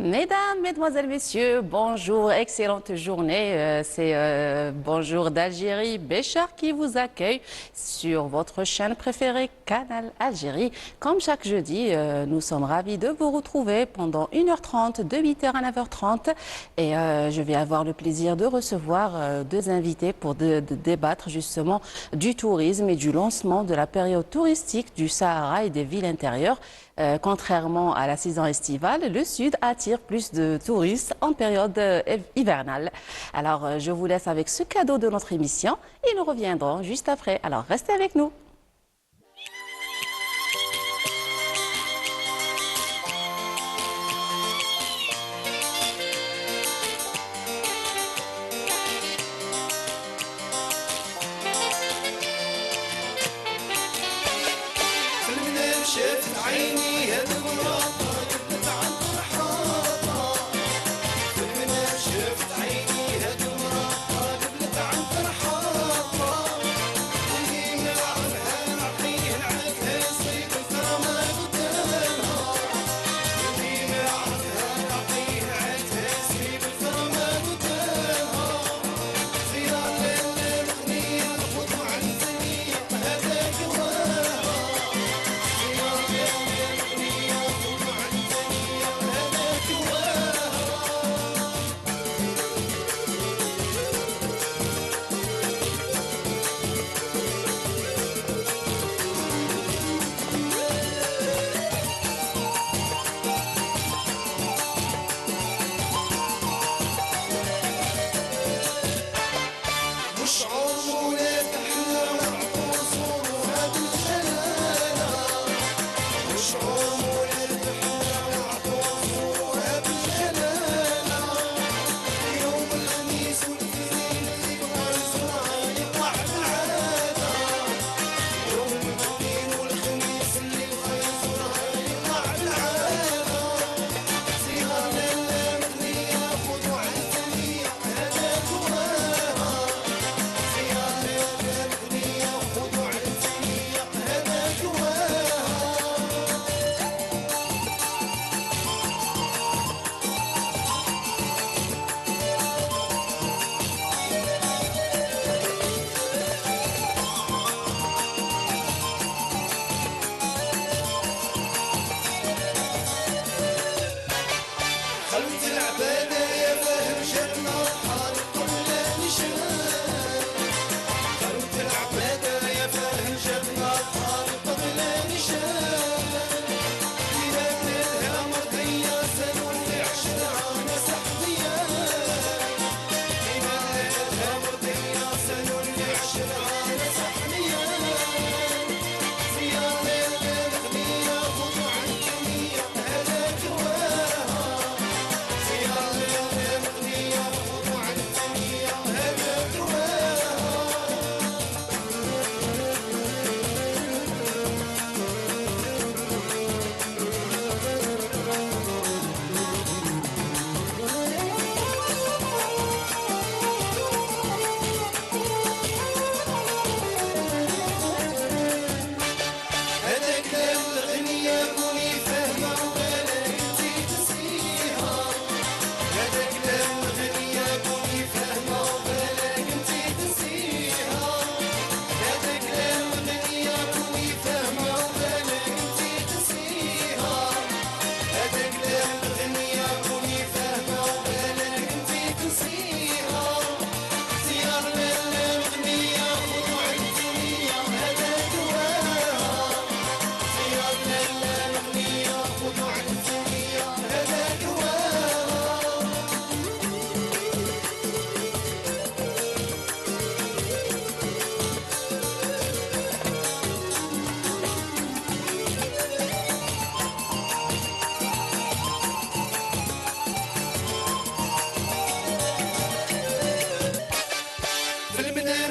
Mesdames, Mesdemoiselles, Messieurs, bonjour, excellente journée. C'est Bonjour d'Algérie, Béchar qui vous accueille sur votre chaîne préférée, Canal Algérie. Comme chaque jeudi, nous sommes ravis de vous retrouver pendant 1h30, de 8h à 9h30. Et je vais avoir le plaisir de recevoir deux invités pour débattre justement du tourisme et du lancement de la période touristique du Sahara et des villes intérieures. Contrairement à la saison estivale, le Sud attire plus de touristes en période hivernale. Alors, je vous laisse avec ce cadeau de notre émission et nous reviendrons juste après. Alors, restez avec nous.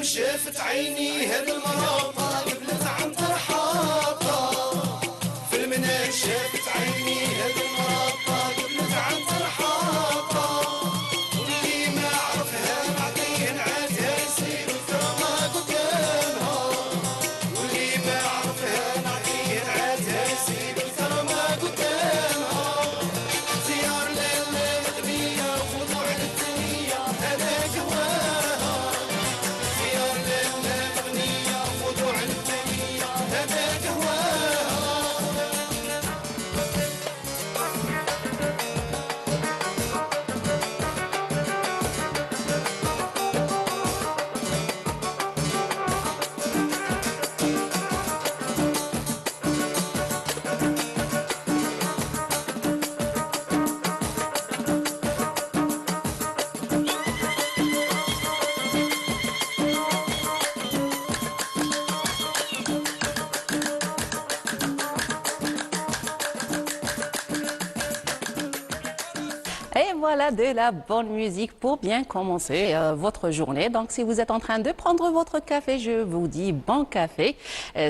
شافت عيني هذا المرابطة قبلت عن طرحاطة في المنام شافت عيني هذا المرابطة قبلت عن طرحاطة واللي ما عرفها نعطيه نعاتها يصير الكرامة قدامها واللي ما عرفها نعطيه نعاتها يصير الكرامة قدامها زيار ليلة مغنية خضوع للدنيا هذاك هواها زيار ليلة مغنية خضوع للدنيا هذاك هواها Et voilà de la bonne musique pour bien commencer votre journée. Donc, si vous êtes en train de prendre votre café, je vous dis bon café.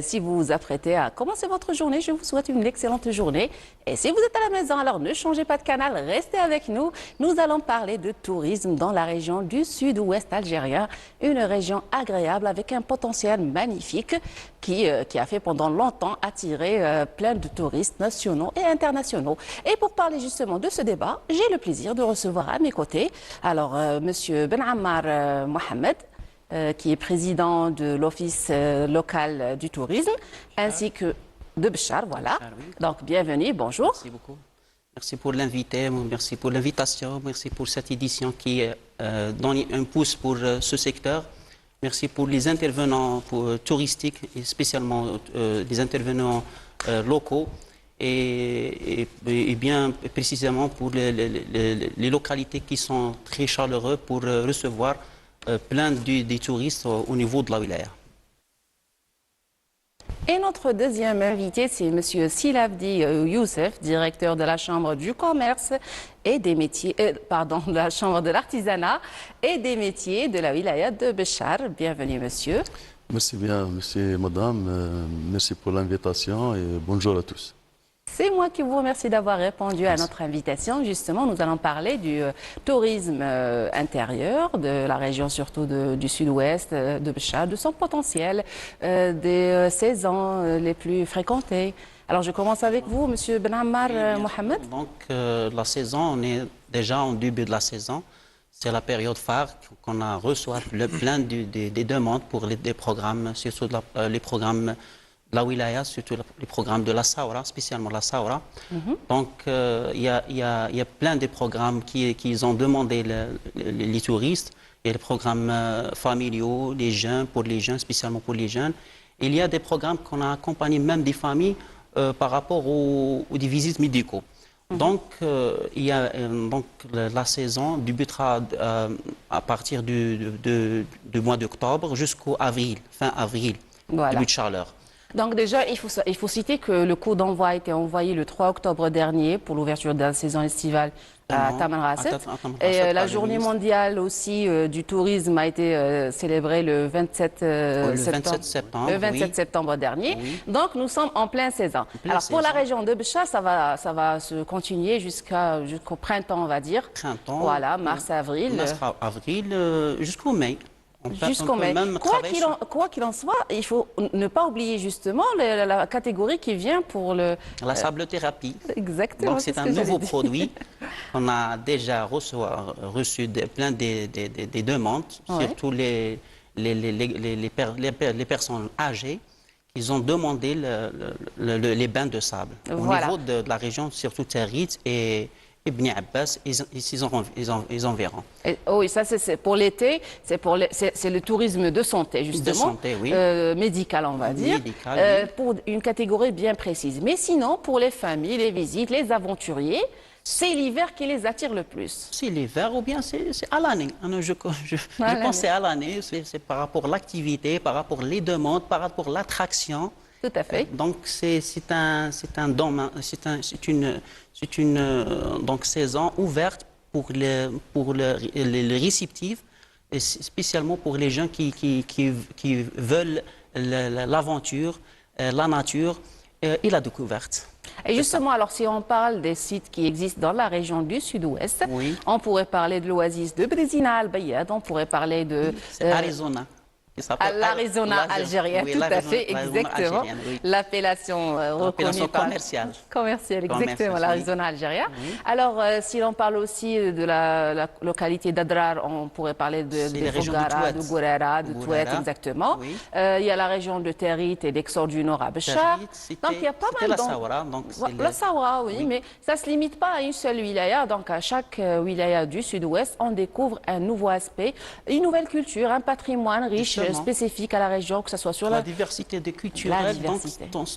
Si vous vous apprêtez à commencer votre journée, je vous souhaite une excellente journée. Et si vous êtes à la maison, alors ne changez pas de canal, restez avec nous. Nous allons parler de tourisme dans la région du sud-ouest algérien, une région agréable avec un potentiel magnifique qui a fait pendant longtemps attirer plein de touristes nationaux et internationaux. Et pour parler justement de ce débat, j'ai le plaisir de recevoir à mes côtés alors Monsieur Ben Ammar Mohamed, qui est président de l'Office local du tourisme, ainsi que de Béchar, voilà. Béchar, oui. Donc bienvenue, bonjour. Merci beaucoup. Merci pour l'invité, merci pour l'invitation, merci pour cette édition qui donne un pouce pour ce secteur. Merci pour les intervenants touristiques et spécialement les intervenants locaux et bien précisément pour les localités qui sont très chaleureux pour recevoir plein des touristes au niveau de la wilaya. Et notre deuxième invité, c'est Monsieur Silabdi Youssef, directeur de la Chambre du commerce et des métiers, de la Chambre de l'artisanat et des métiers de la wilaya de Béchar. Bienvenue, monsieur. Merci bien, monsieur et madame. Merci pour l'invitation et bonjour à tous. C'est moi qui vous remercie d'avoir répondu à notre invitation. Justement, nous allons parler du tourisme intérieur, de la région surtout du sud-ouest, de Béchar, de son potentiel, des saisons les plus fréquentées. Alors, je commence avec vous, Monsieur Ben Ammar Mohamed. Donc, la saison, on est déjà en début de la saison. C'est la période phare qu'on a reçu plein des demandes pour des programmes, surtout les programmes de la wilaya, surtout les programmes de la Saoura, spécialement la Saoura. Donc, il y a plein de programmes qui ont demandé les touristes. Il y a les programmes familiaux, les jeunes, pour les jeunes, spécialement pour les jeunes. Il y a des programmes qu'on a accompagnés même des familles par rapport aux des visites médicaux. Donc, la saison débutera à partir du mois d'octobre jusqu'au avril, fin avril, Voilà. début de chaleur. Donc déjà, il faut citer que le coup d'envoi a été envoyé le 3 octobre dernier pour l'ouverture de la saison estivale à Tamanrasset. Et la journée mondiale aussi du tourisme a été célébrée le 27 septembre. Le 27 septembre dernier. Oui. Donc nous sommes en pleine saison. Alors pour la région de Béchar, ça va se continuer jusqu'au printemps, on va dire. Printemps. Voilà, mars-avril. Mars-avril jusqu'au mai. Jusqu'au mai. Quoi qu'il en soit, il faut ne pas oublier justement la catégorie qui vient pour le... La sablothérapie. Exactement. Donc c'est un nouveau produit. On a déjà reçu plein des demandes, surtout les personnes âgées qui ont demandé les bains de sable. Voilà. Au niveau de la région, surtout Territ et Ibn Abbas, ils en verront. Oui, ça c'est pour l'été, c'est le tourisme de santé justement, de santé, oui. Médical on va dire, Médical, oui. pour une catégorie bien précise. Mais sinon, pour les familles, les visites, les aventuriers, c'est l'hiver qui les attire le plus. C'est l'hiver ou bien c'est à l'année. Je pense que c'est à l'année, c'est par rapport à l'activité, par rapport aux demandes, par rapport à l'attraction. Tout à fait. Donc c'est une donc saison ouverte pour les réceptifs et spécialement pour les gens qui veulent l'aventure, la nature et la découverte. Et justement, alors si on parle des sites qui existent dans la région du Sud-Ouest, Oui. on pourrait parler de l'oasis de Brezina Al-Bayad, on pourrait parler de Arizona. l'Arizona algérienne, oui, tout à fait, l'Arizona exactement. algérienne, oui. L'appellation reconnue L'appellation par... commerciale. Commerciale, exactement, Commerciale, l'Arizona algérienne. Alors, si l'on parle aussi de la localité d'Adrar, on pourrait parler de les régions de Fougara, Touet. de Gourara, de Touet, Gourara, exactement. oui. Il y a la région de Territ et l'Exor du Nord à Béchar. Donc, il y a pas mal la d'en- Sawara, donc c'est La Sawara, oui, mais ça ne se limite pas à une seule wilaya. Donc, à chaque wilaya du Sud-Ouest, on découvre un nouveau aspect, une nouvelle culture, un patrimoine riche, Justement. spécifique à la région, que ce soit sur la diversité des culturelles, diversité. donc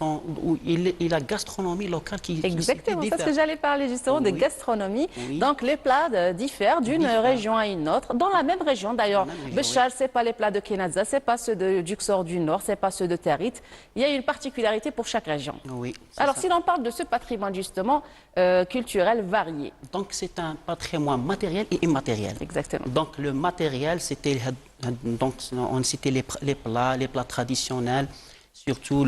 où et la gastronomie locale qui Exactement, c'est ce que j'allais parler justement de Oui. gastronomie. Oui. Donc les plats diffèrent d'une région à une autre, dans la même région d'ailleurs. Dans la même région, Béchar, c'est pas les plats de Kenazza, c'est pas ceux de Duxor du Nord, c'est pas ceux de Territ. Il y a une particularité pour chaque région. Oui, c'est Alors ça. si l'on parle de ce patrimoine justement culturel varié, Donc c'est un patrimoine matériel et immatériel. exactement. Donc le matériel, c'était donc on citait les plats traditionnels, surtout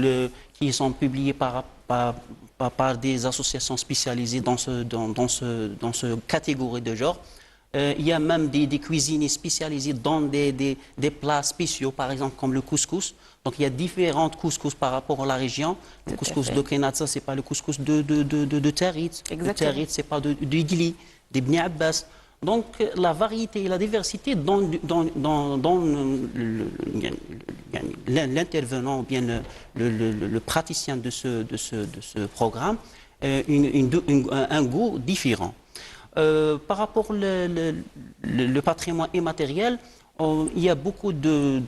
qui sont publiés par des associations spécialisées dans ce catégorie de genre. Il y a même des cuisiniers spécialisés dans des plats spéciaux, par exemple comme le couscous. Donc il y a différentes couscous par rapport à la région. Le Tout à couscous fait. de Kenatsa, ce n'est pas le couscous de Territ. Le Exactement. Territ, ce n'est pas de Igli, des Bni Abbas. Donc la variété et la diversité dans l'intervenant ou bien le praticien de ce programme un goût différent. Par rapport le patrimoine immatériel, il y a beaucoup de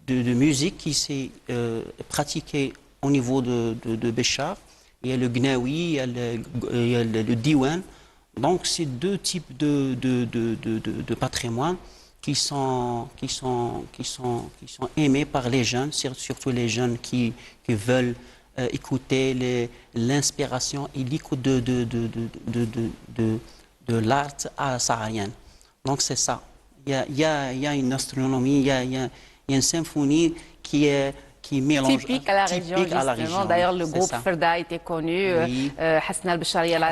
musique qui s'est pratiquée au niveau de Béchar. Il y a le Gnawi, il y a le Diwan. Donc, c'est deux types de patrimoine qui sont aimés par les jeunes, surtout les jeunes qui veulent écouter l'inspiration et l'écoute de l'art saharienne. Donc, c'est ça. Il y a une astronomie, il y a une symphonie qui mélange Typique à la région, typique à la justement. région, D'ailleurs, le c'est groupe ça. Ferda a été connu, Oui. Hassan al-Bachari a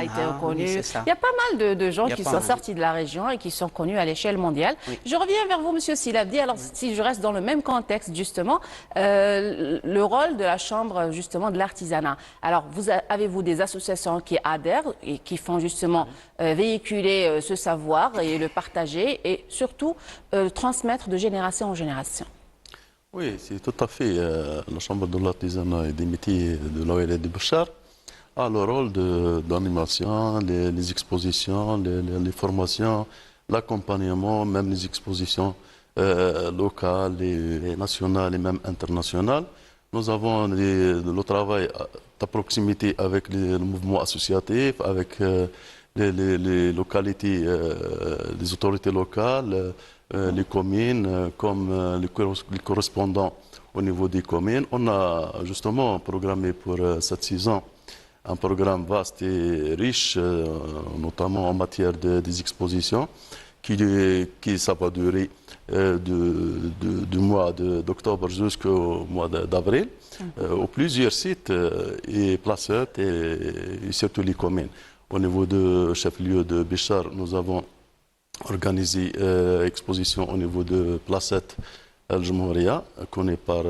été connu. oui, c'est ça. Il y a pas mal de gens Il y a qui pas sont mal. sortis de la région et qui sont connus à l'échelle mondiale. Oui. Je reviens vers vous, Monsieur Silabdi. Alors, si je reste dans le même contexte, justement, le rôle de la Chambre, justement, de l'artisanat. Alors, avez-vous des associations qui adhèrent et qui font, justement, véhiculer ce savoir et le partager et, surtout, transmettre de génération en génération? Oui, c'est tout à fait. La Chambre de l'artisanat et des métiers de l'OLA de Béchar a le rôle d'animation, les expositions, les formations, l'accompagnement, même les expositions locales et nationales et même internationales. Nous avons le travail à proximité avec le mouvement associatif, avec les localités, les autorités locales, les communes, comme les correspondants au niveau des communes. On a justement programmé pour cette saison un programme vaste et riche, notamment en matière des expositions, qui ça va durer du mois d'octobre jusqu'au mois d'avril, au plusieurs sites et placettes et surtout les communes. Au niveau de chef-lieu de Béchar, nous avons organisé exposition au niveau de Placette Al-Jumhouria, connue par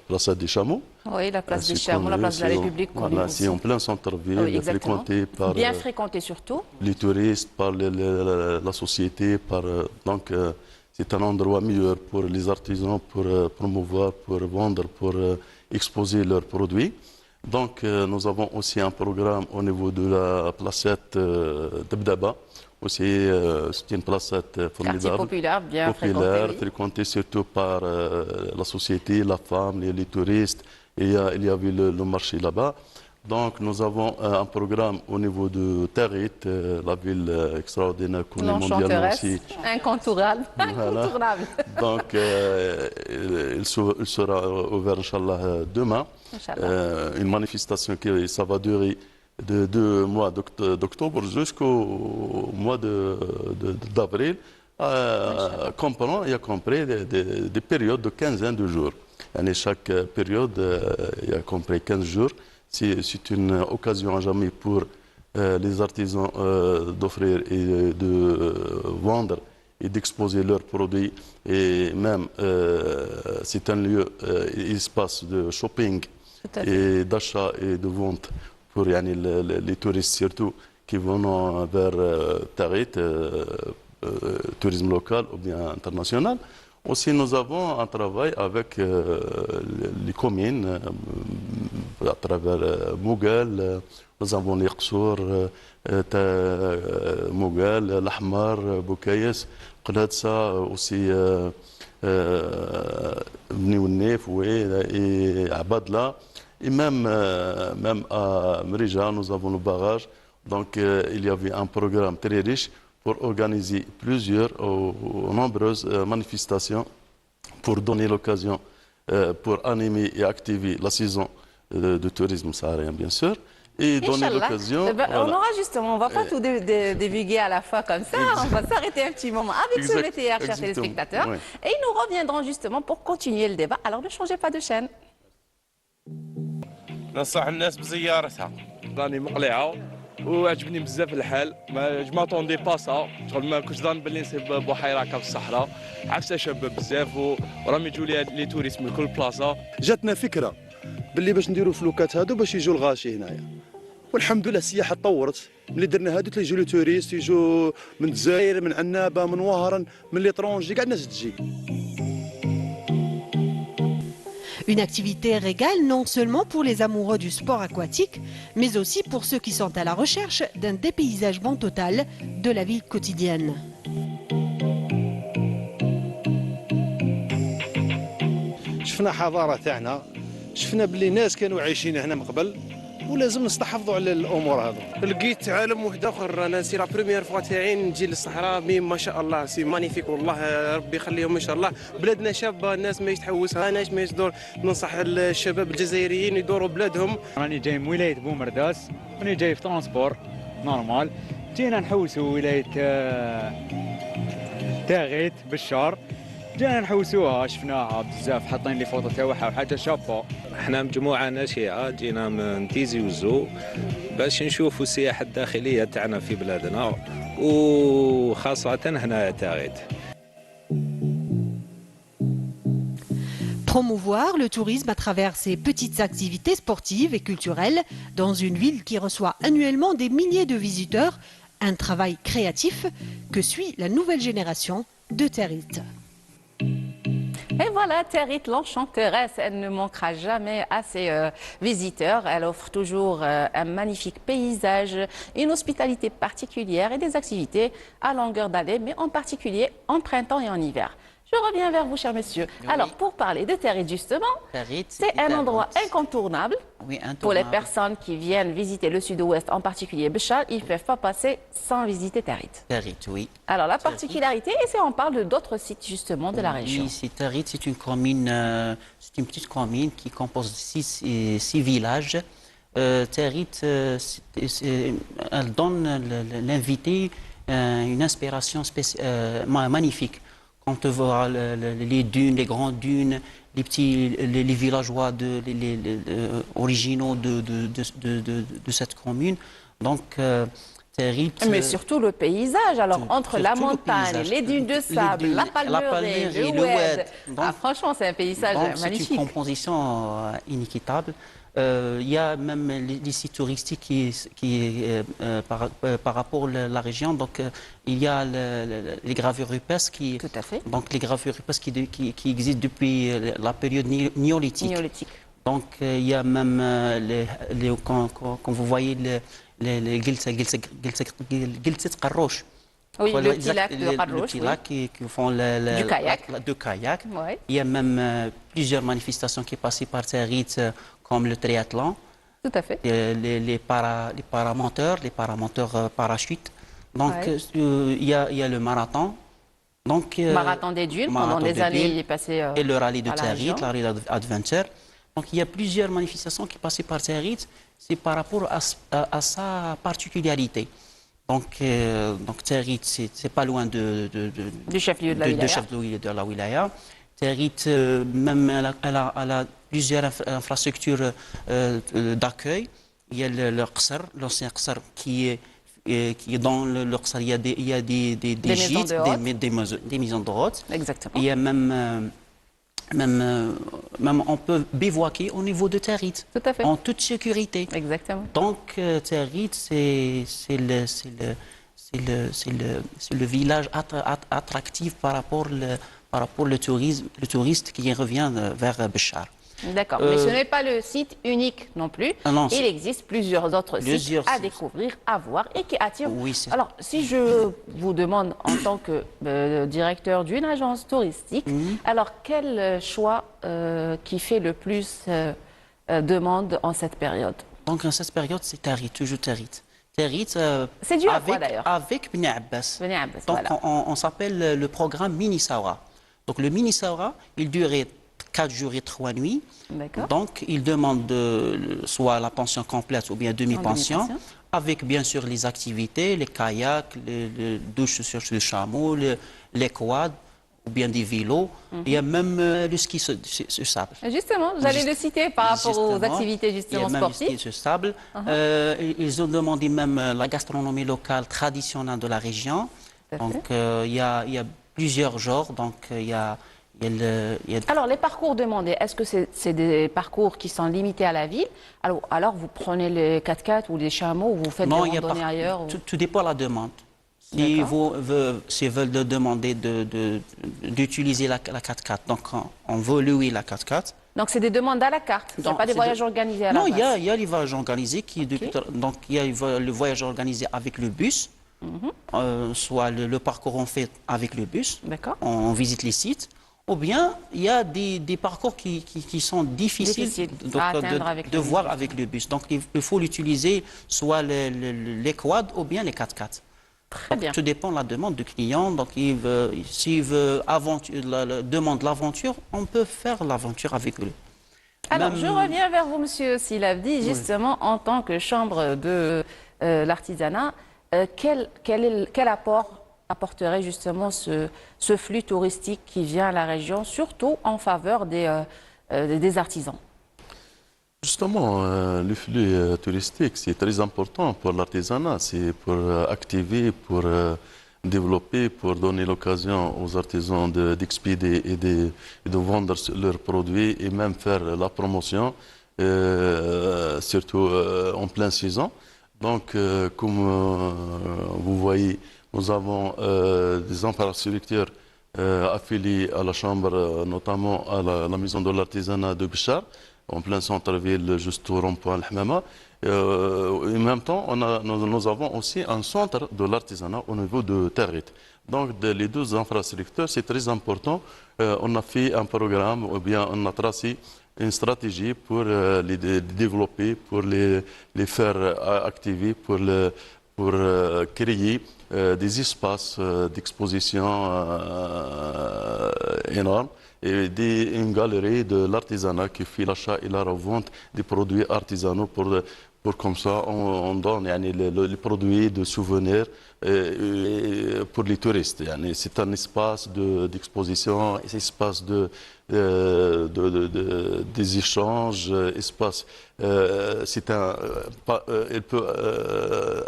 Placette des Chameaux. Oui, la place des Chameaux, la place de la République. Voilà, c'est en plein centre-ville, Oui, exactement. fréquenté par Bien fréquenté surtout. les touristes, par la société. Donc, c'est un endroit meilleur pour les artisans, pour promouvoir, pour vendre, pour exposer leurs produits. Donc, nous avons aussi un programme au niveau de la placette d'Abdaba. Aussi, c'est une placette formidable. Quartier populaire, bien fréquenté. Oui. Fréquentée surtout par la société, la femme, les touristes. Et il y avait le marché là-bas. Donc, nous avons un programme au niveau de Territ, la ville extraordinaire connue mondialement aussi. Incontournable. Voilà. Incontournable. Donc, il sera ouvert, Inch'Allah, demain. Inch'Allah. Une manifestation qui ça va durer de mois d'octobre jusqu'au mois d'avril. comprend et a compris des périodes de quinzaine de jours. Et chaque période, il y a compris 15 jours. C'est une occasion à jamais pour les artisans d'offrir et de vendre et d'exposer leurs produits. Et même, c'est un lieu, espace de shopping et d'achat et de vente pour les touristes surtout qui vont vers Tarit, tourisme local ou bien international. Aussi, nous avons un travail avec les communes à travers Mougal. Nous avons l'Iqsour, Mougal, l'Ahmar, Boukayes, Qladsa, aussi Bniounef et Abadla. Et même à Mrija, nous avons le barrage. Donc, il y avait un programme très riche pour organiser plusieurs ou nombreuses manifestations pour donner l'occasion, pour animer et activer la saison de tourisme saharien, bien sûr, et donner l'occasion... On aura justement, on ne va pas tout divulguer à la fois comme ça, on va s'arrêter un petit moment avec ce VTR, chers téléspectateurs, et nous reviendrons justement pour continuer le débat. Alors ne changez pas de chaîne. ننصح الناس بزيارتها راني مقلعه وعجبني بزاف الحال ما ماتوندي با سا شغل ما كنتش ظن باللي نصيب بحيره هكا في الصحراء عكسها شابه بزاف وراهم يجوا لي توريست من كل بلاصه. جاتنا فكره باللي باش نديروا الفلوكات هادو باش يجوا الغاشي هنايا، والحمد لله السياحه تطورت. ملي درنا هادو تيجوا لي توريست يجوا من الجزائر من عنابه من وهران من ليترونجي كاع الناس تجي. Une activité régale non seulement pour les amoureux du sport aquatique, mais aussi pour ceux qui sont à la recherche d'un dépaysagement total de la vie quotidienne. شفنا حضاره تاعنا، شفنا باللي ناس كانوا عايشين هنا من قبل ولازم نستحفظوا على الامور هذو. لقيت عالم واحد اخر، انا سي لا بروميير فوا تاعي نجي للصحراء، مي ما شاء الله سي مانيفيك والله، ربي يخليهم ان شاء الله. بلادنا شابه، الناس ما يتحوسها، انا ما يصدر. ننصح الشباب الجزائريين يدوروا بلادهم. راني جاي من ولايه بومرداس، راني جاي في ترونسبور نورمال، جينا نحوسوا ولايه تاغيت بالشار، جينا نحوسوها شفناها بزاف، حاطين لي فوطو تاعها وحاجه شابه. احنا مجموعه ناشئه جينا من تيزي وزو باش نشوفوا السياحه الداخليه تاعنا في بلادنا وخاصه هنا تاغيت. Promouvoir le tourisme à travers ces petites activités sportives et culturelles dans une ville qui reçoit annuellement des milliers de visiteurs, un travail créatif que suit la nouvelle génération de Tarit. Et voilà, Tarit, l'enchanteresse, elle ne manquera jamais à ses visiteurs. Elle offre toujours un magnifique paysage, une hospitalité particulière et des activités à longueur d'année, mais en particulier en printemps et en hiver. Je reviens vers vous, cher monsieur. Oui. Alors, pour parler de Tarit, justement, c'est un endroit incontournable. Oui, intournable. Pour les personnes qui viennent visiter le sud-ouest, en particulier Béchar, ils ne peuvent pas passer sans visiter Tarit. Tarit, oui. Alors, la particularité, et c'est on parle d'autres sites, justement, de la région. Oui, Tarit, c'est une commune, c'est une petite commune qui compose six villages. Tarit, elle donne l'invité une inspiration magnifique. Quand on voit les dunes, les grandes dunes, les villageois originaux de cette commune. Donc, Tarit... Mais surtout le paysage, alors entre la montagne, les dunes de sable, la palmeraie, le oued. Franchement, c'est un paysage magnifique. C'est une composition inéquitable. Il y a même les sites touristiques par rapport à la région. Donc, il y a les gravures rupestres donc les gravures rupestres qui existent depuis la période néolithique. Donc, il y a même quand vous voyez les Gilset Qarrouch. Oui, le petit lac de Qarrouch. Le petit lac qui font du kayak. Ouais. Il y a même plusieurs manifestations qui passent par Tarit, comme le triathlon. Tout à fait. Les paramonteurs parachutes. Donc, il y a le marathon. Donc, marathon des dunes, pendant des années, il est passé et le rallye de Tarit, la rallye adventure. Donc, il y a plusieurs manifestations qui passaient par Tarit. C'est par rapport à sa particularité. Donc Territ, c'est pas loin Du chef-lieu de la wilaya. chef-lieu de la wilaya. Territ, même, elle a plusieurs infrastructures d'accueil. Il y a le Qsar, l'ancien Qsar, qui est dans le Qsar. Il y a des gîtes, des maisons de hôtes. Exactement. Il y a même on peut bivouaquer au niveau de Territ. Tout à fait. En toute sécurité. Exactement. Donc Territ, c'est le village attractif par rapport le touriste qui revient vers Béchar. D'accord, mais ce n'est pas le site unique non plus. Non, il existe plusieurs autres sites à découvrir, à voir et qui attirent. Oui, alors, si je vous demande en tant que directeur d'une agence touristique, alors quel choix qui fait le plus demande en cette période? Donc en cette période, c'est Territ, toujours Territ. Territ, c'est dû à quoi d'ailleurs? Avec Bni Abbas. Donc voilà. on s'appelle le programme Mini Saura. Donc le Mini Saura, il durait 4 jours et 3 nuits. Donc, il demande soit la pension complète ou bien demi-pension, avec bien sûr les activités, les kayaks, les douches sur le chameau, les quads, ou bien des vélos. Il y a même le ski sur sable. Justement, j'allais le citer par rapport aux activités justement sportives. Il y a même le ski sur sable. Ils ont demandé même la gastronomie locale traditionnelle de la région. Donc, il y a plusieurs genres. Donc, Alors, les parcours demandés, est-ce que c'est des parcours qui sont limités à la ville? Alors vous prenez les 4x4 ou les chameaux, ou vous faites des randonnées ailleurs Tout dépend de la demande. Si veulent demander d'utiliser la 4x4, donc on veut louer la 4x4. Donc c'est des demandes à la carte, ce n'est pas des voyages organisés à la base. Non, il y a les voyages organisés. Donc il y a le voyage organisé avec le bus. Soit le parcours on fait avec le bus, on visite les sites. Ou bien, il y a des parcours qui sont difficiles de voir avec le bus. Donc, il faut l'utiliser soit les quads ou bien les 4x4. Très bien. Tout dépend de la demande du client. Donc, s'il veut demande l'aventure, on peut faire l'aventure avec lui. Alors, je reviens vers vous, Monsieur Silavdi, justement, en tant que chambre de l'artisanat. Quel apport apporterait justement ce flux touristique qui vient à la région, surtout en faveur des artisans? Justement, le flux touristique, c'est très important pour l'artisanat. C'est pour activer, pour développer, pour donner l'occasion aux artisans d'expédier et de vendre leurs produits et même faire la promotion, surtout en pleine saison. Donc, comme vous voyez, nous avons des infrastructures affiliées à la Chambre, notamment à la Maison de l'Artisanat de Béchar, en plein centre-ville, juste au rond-point Al-Hamama. En même temps, nous avons aussi un centre de l'artisanat au niveau de Territ. Donc, les deux infrastructures, c'est très important. On a fait un programme, ou bien on a tracé une stratégie pour les développer, pour les faire activer, pour créer des espaces d'exposition énormes et une galerie de l'artisanat qui fait l'achat et la revente des produits artisanaux pour comme ça on donne les produits de souvenirs pour les touristes. C'est un espace d'exposition, un espace des échanges, espace. Il peut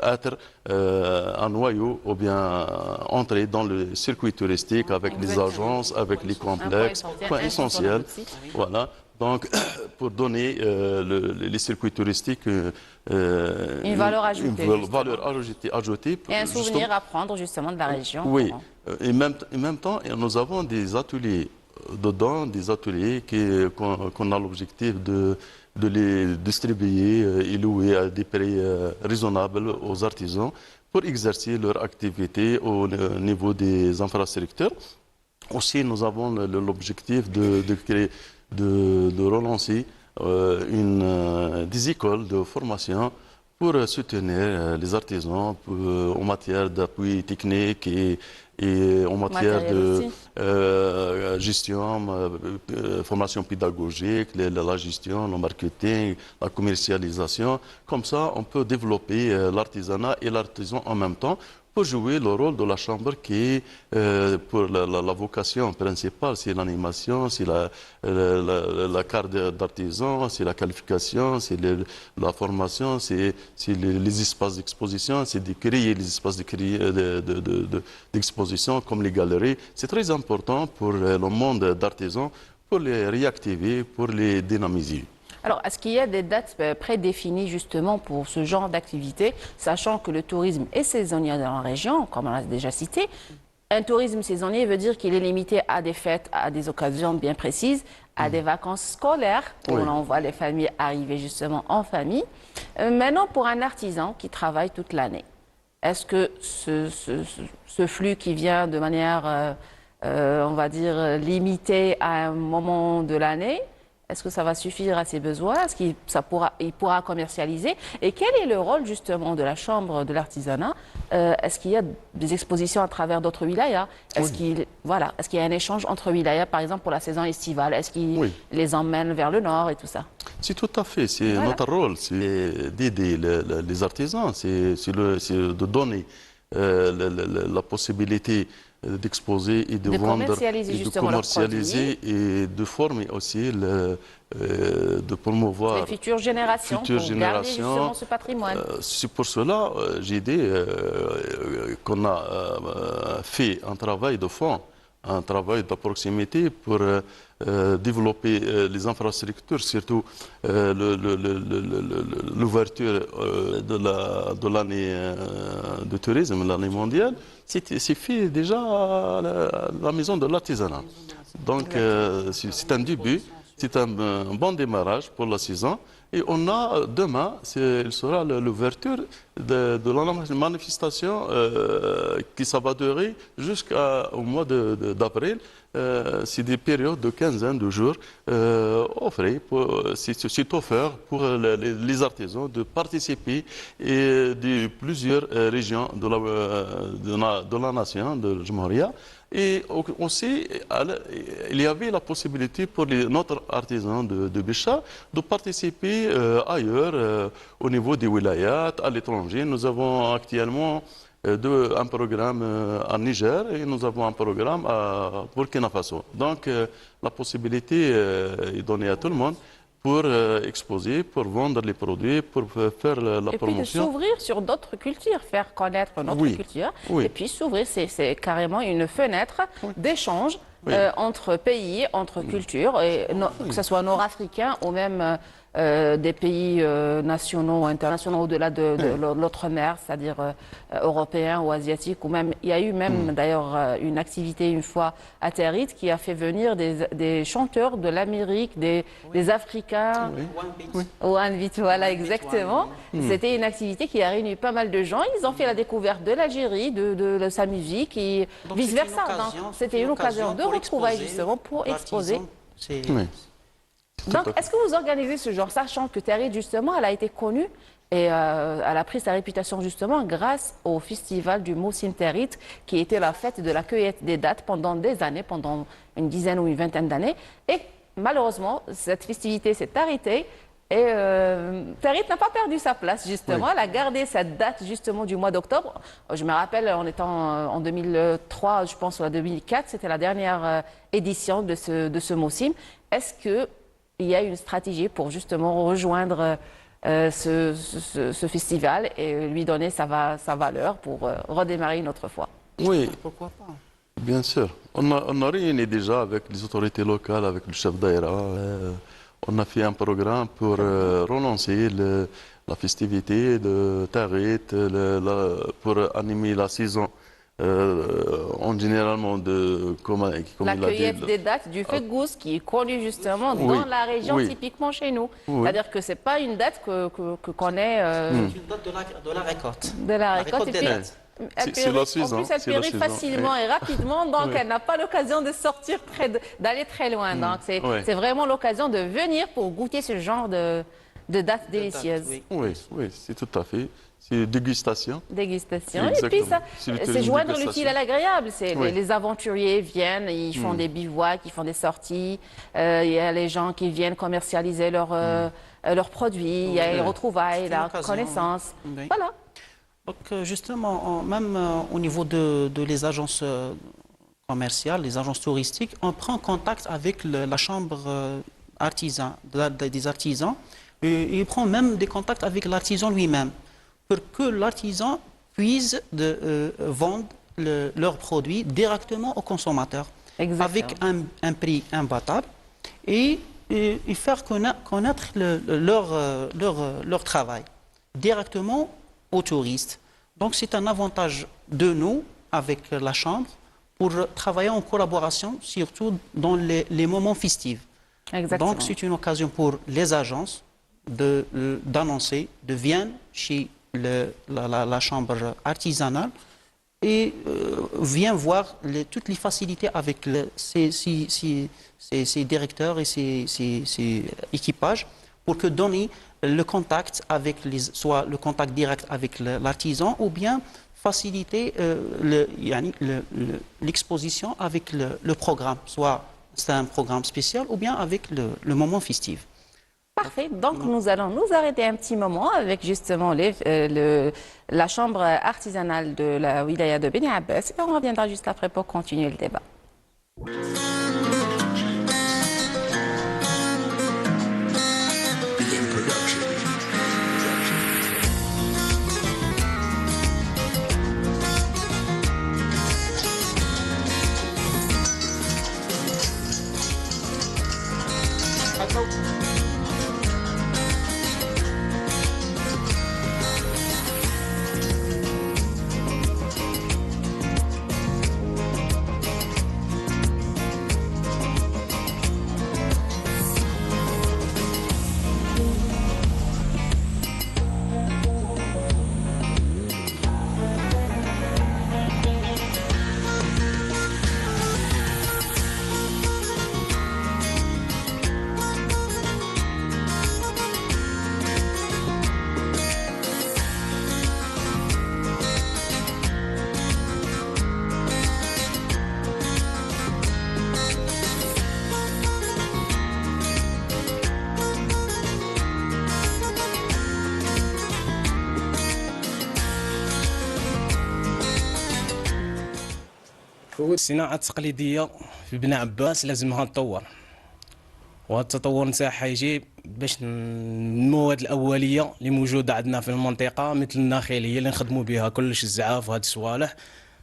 être un noyau ou bien entrer dans le circuit touristique avec les agences, avec les complexes, point essentiel. Voilà. Donc, pour donner les circuits touristiques une valeur ajoutée. Une valeur ajoutée. Et un souvenir à prendre justement de la région. Oui. Et en même temps, nous avons des ateliers dedans, des ateliers qu'on a l'objectif de les distribuer et louer à des prix raisonnables aux artisans pour exercer leur activité au niveau des infrastructures. Aussi, nous avons l'objectif de créer, de relancer des écoles de formation pour soutenir les artisans en matière d'appui technique et en matière Matériel de aussi. gestion, formation pédagogique, la gestion, le marketing, la commercialisation. Comme ça, on peut développer l'artisanat et l'artisan en même temps pour jouer le rôle de la chambre qui est pour la vocation principale, c'est l'animation, c'est la carte d'artisan, c'est la qualification, c'est la formation, c'est les espaces d'exposition, c'est de créer les espaces d'exposition comme les galeries. C'est très important pour le monde d'artisans, pour les réactiver, pour les dynamiser. Alors, est-ce qu'il y a des dates prédéfinies justement pour ce genre d'activité, sachant que le tourisme est saisonnier dans la région, comme on l'a déjà cité. Un tourisme saisonnier veut dire qu'il est limité à des fêtes, à des occasions bien précises, à des vacances scolaires, où Oui. on voit les familles arriver justement en famille. Maintenant, pour un artisan qui travaille toute l'année, est-ce que ce flux qui vient de manière, on va dire, limitée à un moment de l'année, est-ce que ça va suffire à ses besoins? Est-ce qu'il pourra commercialiser? Et quel est le rôle justement de la Chambre de l'artisanat? Est-ce qu'il y a des expositions à travers d'autres wilayas? Est-ce qu'il y a un échange entre wilayas, par exemple pour la saison estivale? Est-ce qu'il les emmène vers le nord et tout ça? C'est tout à fait, c'est notre rôle, c'est d'aider les artisans, c'est de donner la possibilité d'exposer et de vendre, commercialiser et de justement leurs commercialiser et de former aussi, de promouvoir les futures générations pour garder justement ce patrimoine. C'est pour cela, j'ai dit qu'on a fait un travail de fond, un travail de proximité pour développer les infrastructures, surtout l'ouverture de l'année de tourisme, l'année mondiale. C'est fait déjà à la maison de l'artisanat. Donc c'est un début, c'est un bon démarrage pour la saison. Et on a demain, il sera l'ouverture de la manifestation qui ça va durer jusqu'au mois d'avril. C'est des périodes de quinzaine de jours c'est offert pour les artisans de participer et de plusieurs régions de la nation, de Jumhuriya. Et aussi, il y avait la possibilité pour notre artisan de Béchar de participer ailleurs, au niveau des wilayats, à l'étranger. Nous avons actuellement un programme en Niger et nous avons un programme à Burkina Faso. Donc, la possibilité est donnée à tout le monde pour exposer, pour vendre les produits, pour faire la promotion. Et puis de s'ouvrir sur d'autres cultures, faire connaître notre culture. Et puis s'ouvrir, c'est carrément une fenêtre d'échange entre pays, entre cultures, et que ce soit nord-africains ou même des pays nationaux ou internationaux au-delà de l'autre mer, c'est-à-dire européens ou asiatiques. Ou même, il y a eu même d'ailleurs une activité une fois à Territ qui a fait venir des chanteurs de l'Amérique, des Africains. One Beat, voilà, exactement. C'était une activité qui a réuni pas mal de gens. Ils ont fait la découverte de l'Algérie, de sa musique et vice-versa. C'était une occasion de retrouvailles justement pour exposer. Donc, est-ce que vous organisez ce genre, sachant que Territ, justement, elle a été connue et elle a pris sa réputation, justement, grâce au festival du Moussim Territ, qui était la fête de la cueillette des dattes pendant des années, pendant une dizaine ou une vingtaine d'années. Et malheureusement, cette festivité s'est arrêtée. Et Territ n'a pas perdu sa place, justement. Elle a gardé cette date, justement, du mois d'octobre. Je me rappelle, en étant en 2003, je pense, ou en 2004, c'était la dernière édition de ce Moussim. Est-ce qu'il y a une stratégie pour, justement, rejoindre ce festival et lui donner sa valeur pour redémarrer une autre fois? Oui. Pourquoi pas? Bien sûr. On a réuni déjà avec les autorités locales, avec le chef d'Aïra. On a fait un programme pour relancer la festivité de Territ, pour animer la saison généralement comme la cueillette des dattes du feu de gousse qui est connue justement dans la région, typiquement chez nous. C'est-à-dire que ce n'est pas une date que connaît... C'est une date de la récolte. De la récolte. Et puis, c'est la saison. En plus, elle périt facilement et rapidement, donc elle n'a pas l'occasion de sortir d'aller très loin. Donc c'est vraiment l'occasion de venir pour goûter ce genre de de dates délicieuses. Oui. Oui, oui, c'est tout à fait. C'est dégustation. Dégustation. Et Exactement. puis ça, C'est le c'est tourisme joindre dégustation. l'utile à l'agréable. C'est Oui. les aventuriers viennent, ils font des bivouacs, ils font des sorties. Il y a les gens qui viennent commercialiser leurs produits. Il y a les retrouvailles, C'est la l'occasion, connaissance. oui. Voilà. Donc justement, même au niveau de les agences commerciales, les agences touristiques, on prend contact avec la chambre des artisans et il prend même des contacts avec l'artisan lui-même pour que l'artisan puisse vendre leurs produits directement aux consommateurs avec un prix imbattable et faire connaître leur travail directement aux touristes. Donc c'est un avantage de nous avec la Chambre pour travailler en collaboration, surtout dans les moments festifs. Exactement. Donc c'est une occasion pour les agences d'annoncer, de venir chez la Chambre artisanale et vient voir toutes les facilités avec ces directeurs et ces équipages pour que donner le contact avec soit le contact direct avec l'artisan ou bien faciliter l'exposition avec le programme, soit c'est un programme spécial ou bien avec le moment festif. Parfait. Donc, nous allons nous arrêter un petit moment avec justement la chambre artisanale de la wilaya de Beni Abbas et on reviendra juste après pour continuer le débat. الصناعة التقليدية في بني عباس لازمها تطور، وهذا التطور نتاعها يجي باش المواد الأولية اللي موجودة عندنا في المنطقة مثل النخيل هي اللي نخدموا بها كلش الزعاف وهاد الصوالح،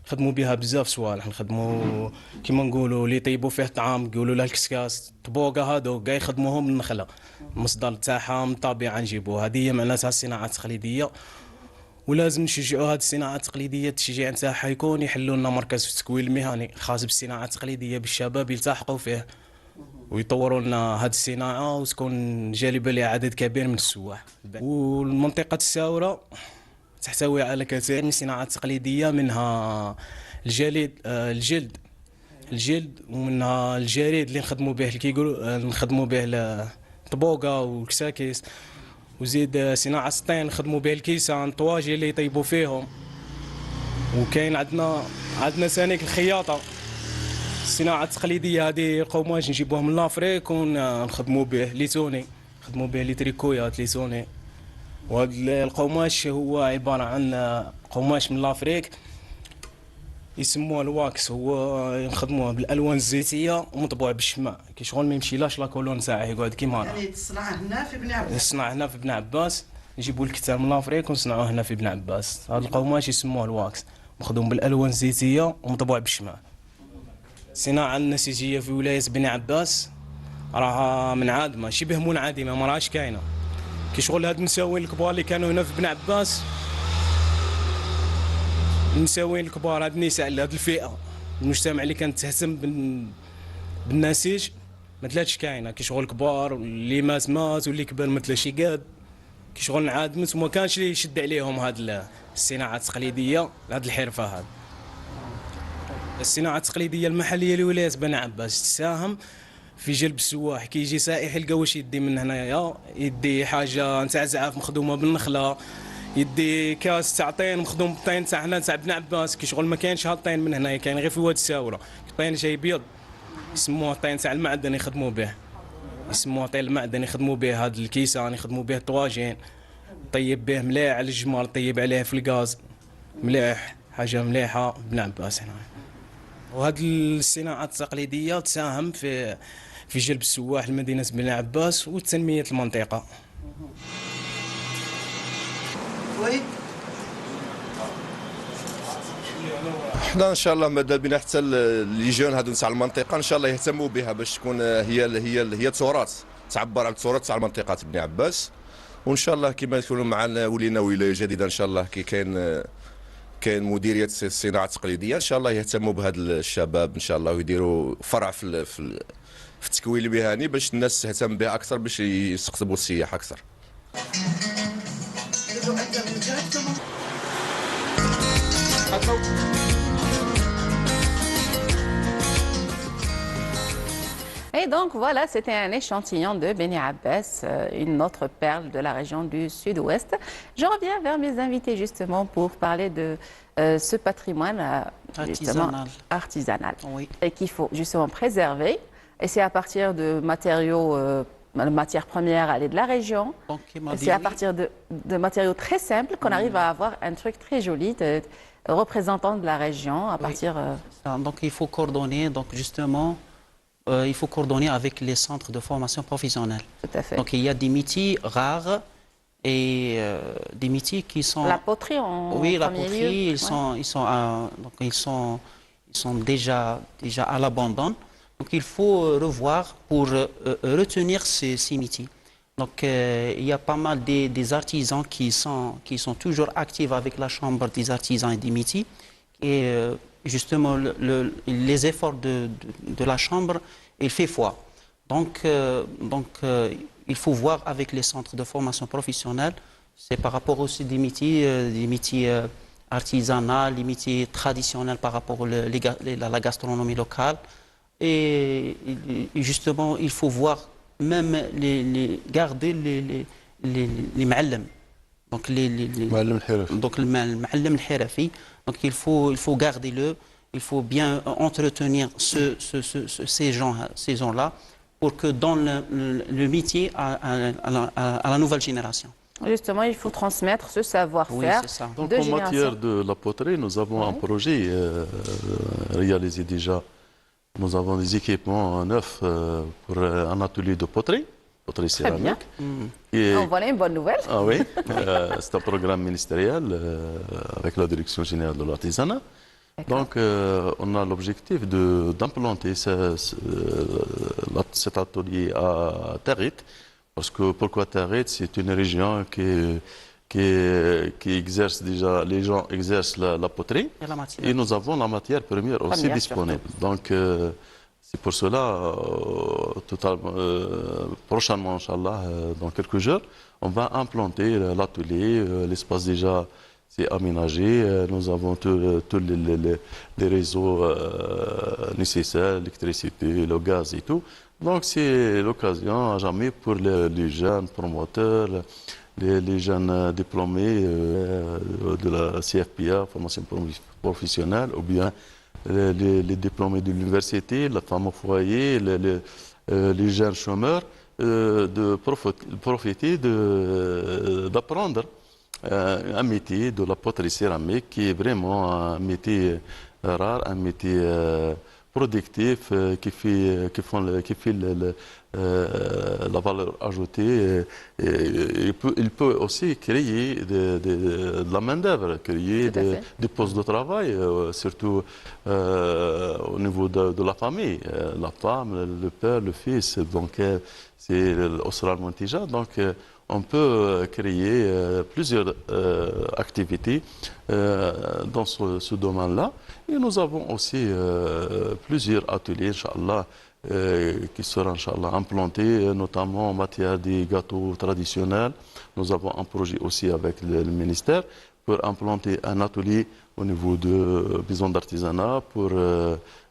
نخدموا بها بزاف صوالح، نخدموا كيما نقولوا اللي يطيبوا فيه الطعام يقولوا له الكسكاس، طبوقة هادو كاع يخدموهم من النخلة، المصدر تاعها من الطبيعة نجيبوها، هذه هي معناتها الصناعة التقليدية. ولازم نشجعوا هذه الصناعة التقليدية، التشجيع نتاعها يكون يحلوا لنا مركز في التكوين المهني خاص بالصناعة التقليدية بالشباب يلتحقوا فيه ويطوروا لنا هذه الصناعة وتكون جالبة لعدد كبير من السواح. والمنطقة الساورة تحتوي على كثير من الصناعات التقليدية، منها الجلد ومنها الجريد اللي نخدموا به نخدموا به الطبوقة والكساكيس، وزيد صناعة السطين نخدموا به الكيسان الطواجي اللي يطيبوا فيهم، وكاين عندنا ثاني الخياطة، الصناعة التقليدية هذه القماش نجيبوه من لافريك ونخدموا به ليتوني، نخدموا به لي تريكويات ليتوني، وهذا القماش هو عبارة عن قماش من لافريك يسموه الواكس، هو نخدموه بالالوان الزيتيه ومطبوع بالشماع كي شغل ما يمشيلاش لاكولون تاعه يقعد كيما راه. يعني تصنع هنا في بني عباس؟ تصنع هنا في بني عباس، نجيبوا الكتان من لافريك ونصنعوه هنا في بني عباس. هذا القماش يسموه الواكس، مخدوم بالالوان الزيتيه ومطبوع بالشماع. الصناعه النسيجيه في ولايه بني عباس راها منعدمه، شبه منعدمه، ما راهاش كاينه. كي شغل هاد النساوين الكبار اللي كانوا هنا في بني عباس، النساوين الكبار هاد النساء هاد الفئه المجتمع اللي كانت تهتم بالنسيج ما تلاتش كاينه. كي شغل كبار اللي مات واللي كبر ما تلاش يقاد، كي شغل انعدمت وما كانش اللي يشد عليهم هاد الصناعه التقليديه هاد الحرفه. هاد الصناعه التقليديه المحليه لولايه بني عباس تساهم في جلب السواح كيجي سائح يلقى واش يدي من هنايا، يدي حاجه نتاع زعاف مخدومه بالنخله، يدي كاس تاع طين مخدوم بالطين تاع هنا تاع بن عباس، كي شغل ما كاينش هالطين من هنايا، كاين غير في واد الساوره طين جاي بيض يسموه الطين تاع المعدن يخدموا به، يسموه طين المعدن يخدموا به هاد الكيسان، يخدموا به الطواجين، طيب به مليح على الجمال، طيب عليه في الغاز مليح، حاجه مليحه بن عباس هنا. وهذه الصناعات التقليديه تساهم في جلب السواح لمدينه بن عباس وتنميه المنطقه. حنا ان شاء الله ماذا بينا حتى لي جون هادو تاع المنطقه ان شاء الله يهتموا بها باش تكون هي تراث، تعبر عن التراث تاع منطقه بن عباس. وان شاء الله كما يكونوا معنا ولينا ولايه جديده ان شاء الله، كي كاين مديريه الصناعه التقليديه ان شاء الله يهتموا بهذا الشباب ان شاء الله، ويديروا فرع في التكوين المهني باش الناس تهتم بها اكثر، باش يستقطبوا السياح اكثر. Et donc voilà, c'était un échantillon de Beni Abbas, une autre perle de la région du sud-ouest. Je reviens vers mes invités justement pour parler de ce patrimoine artisanal Oui. et qu'il faut justement préserver. Et c'est à partir de matériaux, matières premières allées de la région. C'est à partir de matériaux très simples qu'on arrive à avoir un truc très joli représentant de la région à partir. Donc il faut coordonner, donc justement. Il faut coordonner avec les centres de formation professionnelle. Tout à fait. Donc il y a des métiers rares et des métiers qui sont... La poterie en Oui, la premier poterie, lieu. ils sont déjà à l'abandon. Donc il faut revoir pour retenir ces métiers. Donc il y a pas mal des artisans qui sont toujours actifs avec la Chambre des artisans et des métiers. Et justement, les efforts de la Chambre, il fait foi. Donc il faut voir avec les centres de formation professionnelle, c'est par rapport aussi des métiers artisanaux, les métiers traditionnels par rapport à la gastronomie locale. Et justement, il faut voir même garder les ma'allem. Donc le ma'allem al-hirafi. Donc il faut garder-le, il faut bien entretenir ces gens-là pour que dans le métier à la nouvelle génération. Justement, il faut transmettre ce savoir-faire. Oui, c'est ça. Donc en matière de la poterie, nous avons un projet réalisé déjà. Nous avons des équipements neufs pour un atelier de poterie céramique. Voilà une bonne nouvelle. Ah oui, c'est un programme ministériel avec la direction générale de l'artisanat. Donc on a l'objectif d'implanter cet atelier à Tarit. Parce que pourquoi Tarit? C'est une région qui exerce déjà, les gens exercent la poterie. Et nous avons la matière première aussi disponible. Donc c'est pour cela, prochainement, Inch'Allah, dans quelques jours, on va implanter l'atelier. L'espace déjà c'est aménagé. Nous avons tous les réseaux nécessaires, l'électricité, le gaz et tout. Donc c'est l'occasion à jamais pour les jeunes promoteurs, les jeunes diplômés de la CFPA, formation professionnelle, ou bien les diplômés de l'université, la femme au foyer, les jeunes chômeurs, de profiter d'apprendre un métier de la poterie céramique qui est vraiment un métier rare, un métier productif qui fait la valeur ajoutée. Il peut aussi créer de la main-d'œuvre, créer des postes de travail, surtout au niveau de la famille, la femme, le père, le fils. Donc, c'est l'Osra al-Montija. Donc, on peut créer plusieurs activités dans ce domaine-là. Et nous avons aussi plusieurs ateliers, Inch'Allah, qui seront Inch'Allah implantés, notamment en matière des gâteaux traditionnels. Nous avons un projet aussi avec le ministère pour implanter un atelier au niveau de maison d'artisanat pour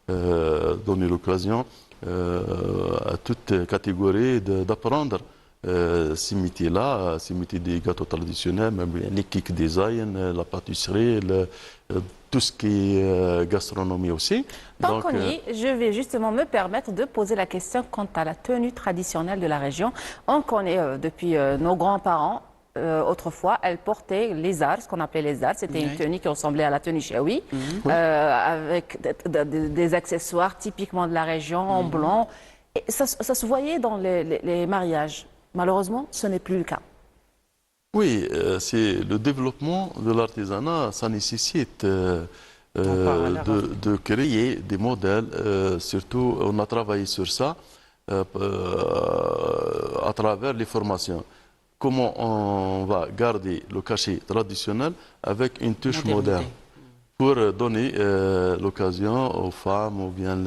donner l'occasion à toute catégorie d'apprendre ces métiers-là, ces métiers des gâteaux traditionnels, même les cake design, la pâtisserie, tout ce qui est gastronomie aussi. Tant qu'on y est, je vais justement me permettre de poser la question quant à la tenue traditionnelle de la région. On connaît depuis nos grands-parents. Autrefois, elles portaient les arts, ce qu'on appelait les arts. C'était une tenue qui ressemblait à la tenue chaoui, avec des accessoires typiquement de la région, en blanc. Et ça se voyait dans les mariages. Malheureusement, ce n'est plus le cas. Oui, c'est le développement de l'artisanat, ça nécessite de créer des modèles. Surtout, on a travaillé sur ça à travers les formations. Comment on va garder le cachet traditionnel avec une touche moderne pour donner l'occasion aux femmes ou bien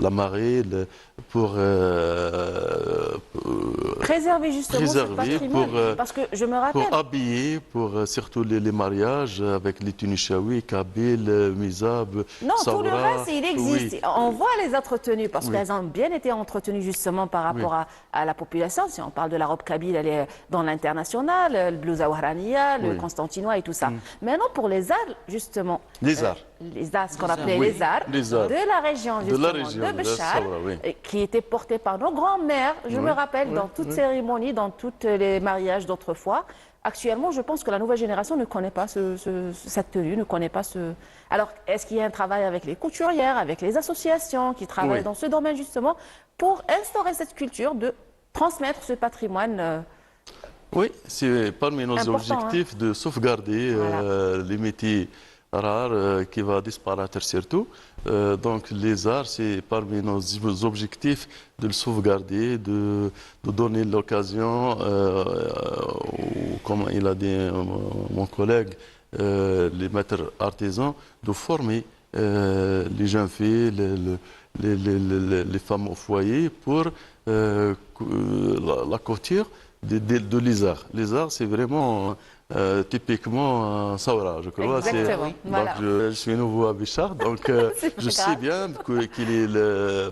la marée pour préserver justement ce patrimoine. Parce que je me rappelle. Pour habiller, pour surtout les mariages avec les tenues chaoui, kabyle, mizab, non, sabra, tout le reste, il existe. Oui. On voit les autres tenues parce qu'elles ont bien été entretenues justement par rapport à la population. Si on parle de la robe kabyle, elle est dans l'international, le blousa wahrania, le constantinois et tout ça. Maintenant, pour les arts, justement. Les arts. Les arts, ce qu'on appelait les arts de la région, justement, de Béchar, qui étaient portés par nos grands-mères, je me rappelle, dans toutes cérémonies, dans tous les mariages d'autrefois. Actuellement, je pense que la nouvelle génération ne connaît pas cette tenue, ne connaît pas ce... Alors, est-ce qu'il y a un travail avec les couturières, avec les associations qui travaillent dans ce domaine, justement, pour instaurer cette culture de transmettre ce patrimoine Oui, c'est parmi nos objectifs de sauvegarder les métiers rares qui va disparaître surtout. Donc les arts, c'est parmi nos objectifs de le sauvegarder, de donner l'occasion, comme il a dit mon collègue, les maîtres artisans, de former les jeunes filles, les femmes au foyer pour la couture de les arts. Les arts, c'est vraiment... typiquement Saoura, je crois. Exactement. Voilà. Donc je suis nouveau à Béchar, donc je sais bien qu'il est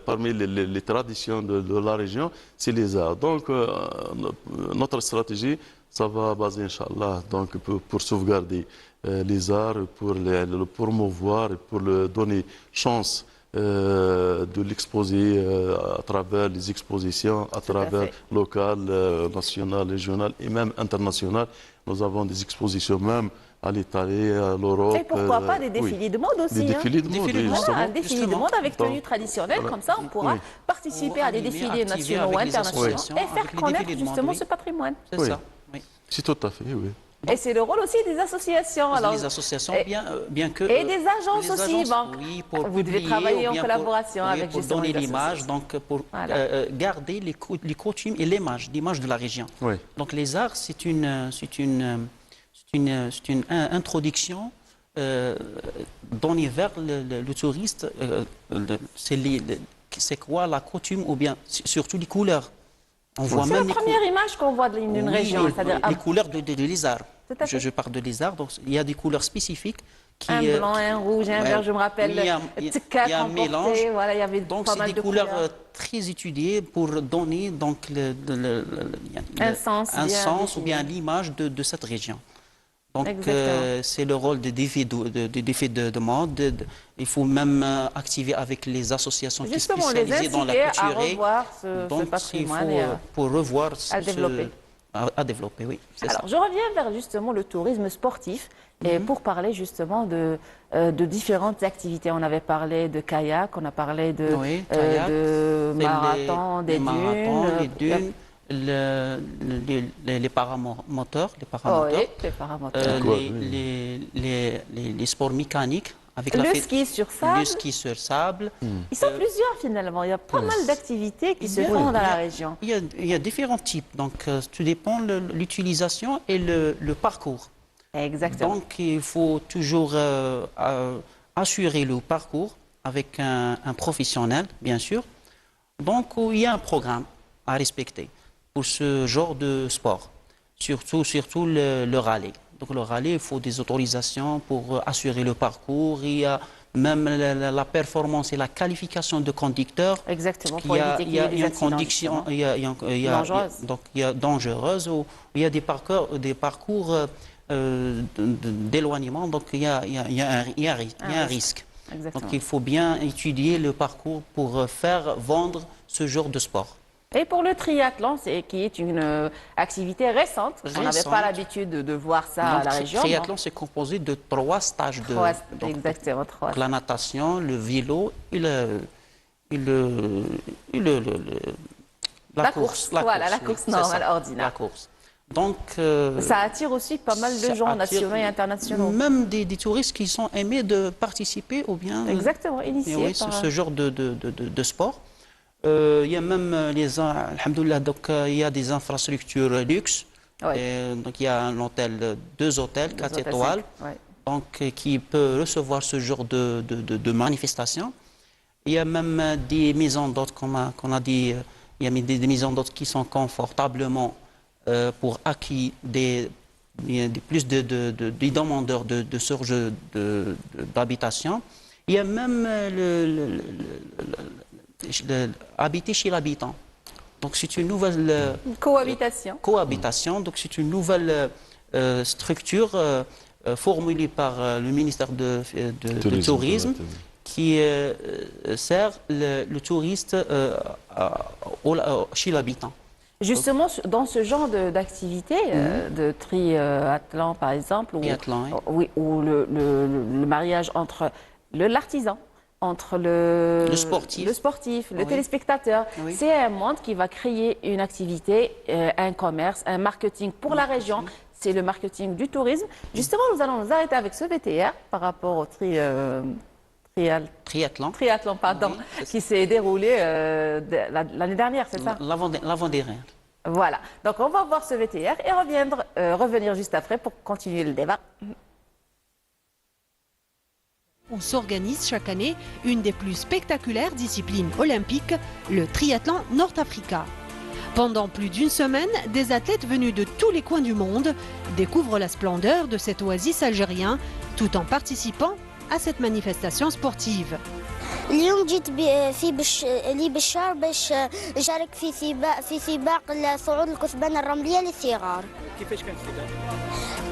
parmi les traditions de la région, c'est les arts. Donc notre stratégie, ça va baser, Inch'Allah, donc pour sauvegarder les arts, pour le promouvoir, pour le donner chance de l'exposer à travers les expositions, à travers locales, nationales, régionales et même internationales. Nous avons des expositions même à l'Italie, à l'Europe. Et pourquoi pas des défilés de mode aussi. Des défilés de mode, un défilé de mode avec tenue traditionnelle, comme ça on pourra participer à des défilés nationaux ou internationaux et faire connaître justement ce patrimoine. C'est ça. C'est tout à fait, oui. Et c'est le rôle aussi des associations. Alors, les associations, bien que... Et des agences aussi. Oui, pour vous devez travailler en collaboration avec justement les associations. Pour donner l'image, donc pour garder les coutumes et l'image de la région. Oui. Donc les arts, c'est une introduction donnée vers le touriste. C'est quoi la coutume ou bien surtout les couleurs. C'est la première image qu'on voit d'une région. Les couleurs de lézard. Je parle de lézard, donc il y a des couleurs spécifiques. Un blanc, un rouge, un vert, je me rappelle. Il y a un mélange. Voilà, il y avait donc c'est des couleurs très étudiées pour donner donc un sens ou bien l'image de cette région. Donc c'est le rôle des défis de mode. Il faut même activer avec les associations qui sont spécialisées dans la couture. À revoir ce patrimoine pour revoir à développer, oui. Alors je reviens vers justement le tourisme sportif et pour parler justement de différentes activités. On avait parlé de kayak, on a parlé de marathon, des dunes. Les paramoteurs, les sports mécaniques avec ski sur sable. Le ski sur sable. Ils sont plusieurs finalement. Il y a pas mal d'activités qui se font dans la région. Il y a différents types. Donc tout dépend de l'utilisation et le parcours. Exactement. Donc il faut toujours assurer le parcours avec un professionnel, bien sûr. Donc il y a un programme à respecter pour ce genre de sport, surtout le rallye. Donc le rallye, il faut des autorisations pour assurer le parcours. Il y a même la performance et la qualification de conducteurs. Exactement, Parce pour qu'il y a- éviter qu'il il y y ait a des une accidents, conduction, justement. dangereuses. Donc il y a dangereuses où il y a des parcours d'éloignement. Donc il y a un risque. Exactement. Donc il faut bien étudier le parcours pour faire vendre ce genre de sport. Et pour le triathlon, qui est une activité récente, on n'avait pas Récente. l'habitude de voir ça Donc, à la région. Le triathlon, c'est composé de 3 stages de donc, Exactement, 3. la natation, le vélo et La course. Voilà, la course oui, normale, c'est ça, ordinaire. La course. Donc, Ça attire aussi pas mal de ça gens attire nationaux et internationaux. Même des touristes qui sont aimés de participer ou bien Exactement, initiés oui, par... ce genre de sport. Il y a même alhamdoulilah, donc il y a des infrastructures luxe. Ouais. Et donc il y a un hôtel, 2 hôtels, 4 hôtels étoiles, cinq, ouais. donc qui peut recevoir ce genre de manifestations. Il y a même des maisons d'hôtes, qu'on a dit, il y a des maisons d'hôtes qui sont confortablement pour acquis plus des demandeurs de ce genre d'habitation. Il y a même habiter chez l'habitant. Donc c'est une nouvelle cohabitation. Donc c'est une nouvelle structure formulée par le ministère de Tourisme qui sert le touriste chez l'habitant. Justement, dans ce genre d'activité, de triathlon par exemple, ou le mariage entre l'artisan, entre le sportif, le téléspectateur. Oui. C'est un monde qui va créer une activité, un commerce, un marketing pour la région. C'est le marketing du tourisme. Justement, nous allons nous arrêter avec ce VTR par rapport au triathlon qui s'est déroulé l'année dernière, c'est ça? L'avant-dernière. Voilà. Donc, on va voir ce VTR et revenir juste après pour continuer le débat. Où s'organise chaque année une des plus spectaculaires disciplines olympiques, le triathlon North Africa. Pendant plus d'une semaine, des athlètes venus de tous les coins du monde découvrent la splendeur de cet oasis algérien tout en participant à cette manifestation sportive. اليوم جيت في بشار باش نشارك في سباق صعود الكثبان الرملية للصغار. كيفاش كان السباق؟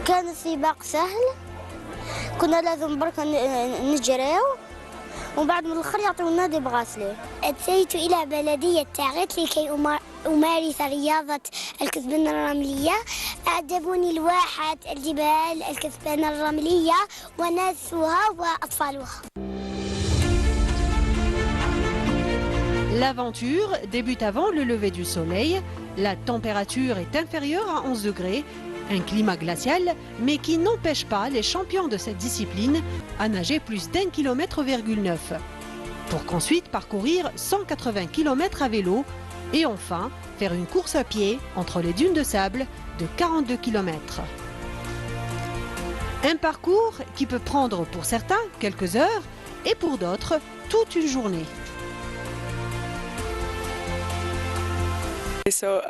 كان السباق سهل. كنا لازم برك نجريو ومن بعد من الاخر يعطيونا دي بغاسلي. اتيت الى بلدية تاغيت لكي امارس رياضة الكثبان الرملية. اعجبني الواحات الجبال الكثبان الرملية وناسها واطفالها. L'aventure débute avant le lever du soleil. La température est inférieure à 11 degrés. Un climat glacial, mais qui n'empêche pas les champions de cette discipline à nager plus d'1,9 km, pour qu'ensuite parcourir 180 km à vélo et enfin faire une course à pied entre les dunes de sable de 42 km. Un parcours qui peut prendre pour certains quelques heures et pour d'autres toute une journée. So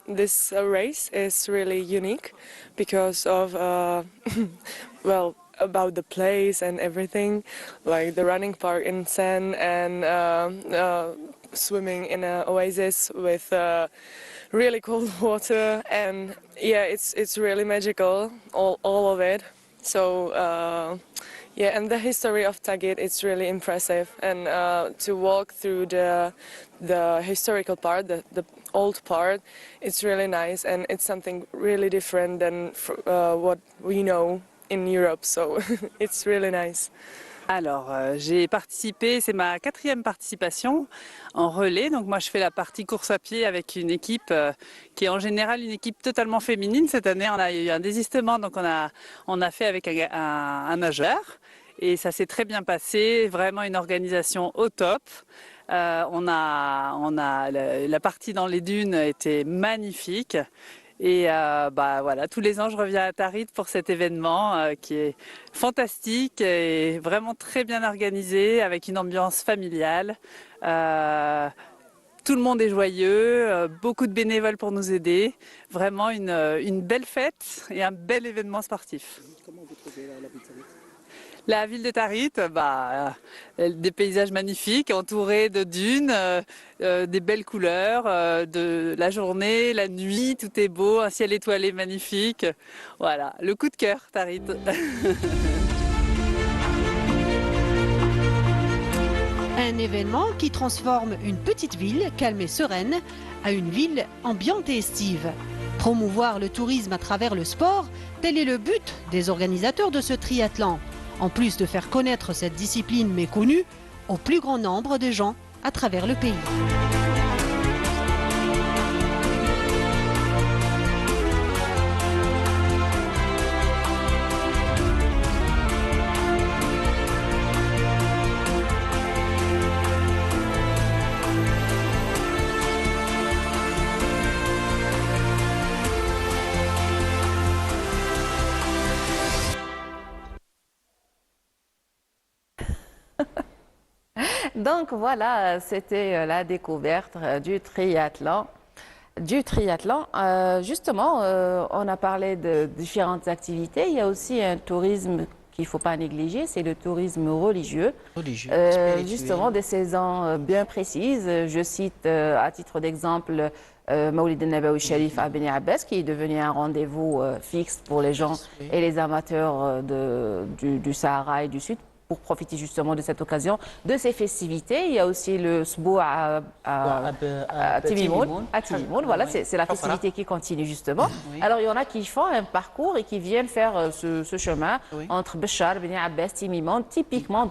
this race is really unique because of well, about the place and everything, like the running part in sand and swimming in an oasis with really cold water, and yeah, it's really magical, all of it. So yeah, and the history of Tagit, it's really impressive, and to walk through the historical part, the old part, it's really nice, and it's something really different than what we know in Europe, so it's really nice. Alors, j'ai participé, c'est ma 4e participation en relais. Donc moi, je fais la partie course à pied avec une équipe qui est en général une équipe totalement féminine. Cette année, on a eu un désistement, donc on a fait avec un nageur. Et ça s'est très bien passé, vraiment une organisation au top. La partie dans les dunes était magnifique. Et voilà, tous les ans, je reviens à Tarit pour cet événement qui est fantastique et vraiment très bien organisé, avec une ambiance familiale. Tout le monde est joyeux, beaucoup de bénévoles pour nous aider. Vraiment une belle fête et un bel événement sportif. Comment vous trouvez la ville de Tarit? La ville de Tarit, des paysages magnifiques, entourés de dunes, des belles couleurs, de la journée, la nuit, tout est beau, un ciel étoilé magnifique. Voilà, le coup de cœur, Tarit. Un événement qui transforme une petite ville calme et sereine à une ville ambiante et estive. Promouvoir le tourisme à travers le sport, tel est le but des organisateurs de ce triathlon. En plus de faire connaître cette discipline méconnue au plus grand nombre de gens à travers le pays. Donc voilà, c'était la découverte du triathlon. Justement, on a parlé de différentes activités. Il y a aussi un tourisme qu'il ne faut pas négliger, c'est le tourisme religieux. Justement, des saisons bien précises. Je cite à titre d'exemple Maoulid al-Nabawi Sharif à Beni Abbas, qui est devenu un rendez-vous fixe pour les gens et les amateurs du Sahara et du Sud, pour profiter justement de cette occasion, de ces festivités. Il y a aussi le Sbou à Timimoun. Voilà, c'est la festivité qui continue justement. Alors, il y en a qui font un parcours et qui viennent faire ce chemin entre Béchar, Beni Abbas, Timimoun, typiquement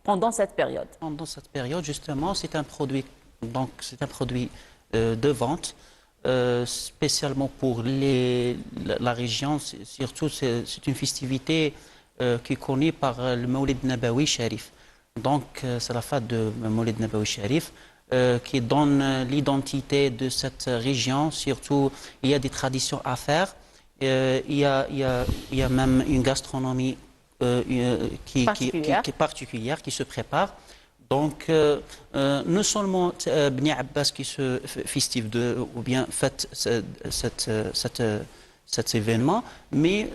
pendant cette période. Pendant cette période, justement, c'est un produit de vente, spécialement pour la région. Surtout, c'est une festivité qui est connu par le Maoulid Nabawi Sharif. Donc, c'est la fête de Maoulid Nabawi Sharif qui donne l'identité de cette région. Surtout, il y a des traditions à faire. Il y a même une gastronomie qui est particulière, qui se prépare. Donc, non seulement Beni Abbas qui se festive ou bien fête cet événement, mais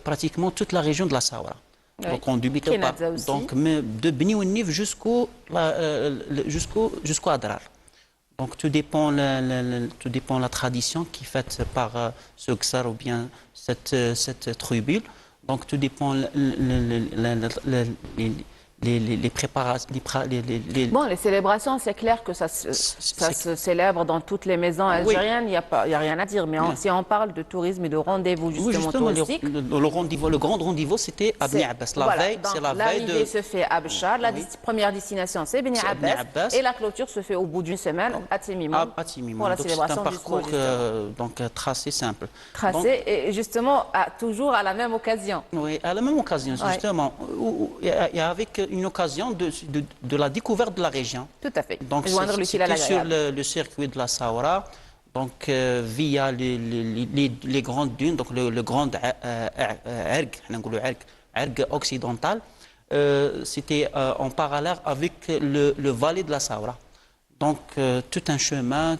pratiquement toute la région de la Sahara. Donc on débute de Beni Ouennif jusqu'au Adrar. Donc tout dépend la tradition qui est faite par ce Ksar ou bien cette tribu. Donc tout dépend les préparations. Bon, les célébrations, c'est clair que ça se célèbre dans toutes les maisons algériennes, il n'y a rien à dire. Mais si on parle de tourisme et de rendez-vous justement touristique... Le grand rendez-vous, c'était à Beni Abbas. L'arrivée se fait à Béchar, la première destination, c'est Beni Abbas, et la clôture se fait au bout d'une semaine à Timimoun. Pour la célébration du parcours tracé simple. Tracé, et justement, toujours à la même occasion. Oui, à la même occasion, justement. Il y a avec une occasion de la découverte de la région. Tout à fait. Donc, c'était sur le circuit de la Sahara, donc via les grandes dunes, donc le grand erg occidental, c'était en parallèle avec le vallée de la Sahara. Donc, tout un chemin,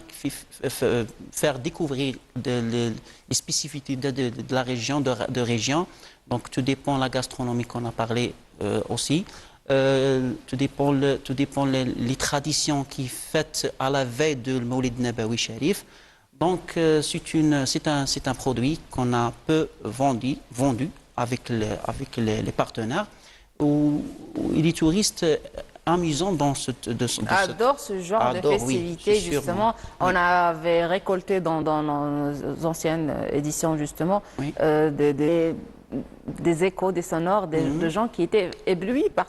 faire découvrir les spécificités de la région, de région. Donc, tout dépend de la gastronomie qu'on a parlé aussi. Tout dépend les traditions qui sont faites à la veille de Maoulid Nabawi Sharif. Donc, c'est un produit qu'on a peu vendu avec les partenaires, où les touristes amusant adore ce genre de festivité, justement. On avait récolté dans nos anciennes éditions, justement, des échos, des sonores, de gens qui étaient éblouis par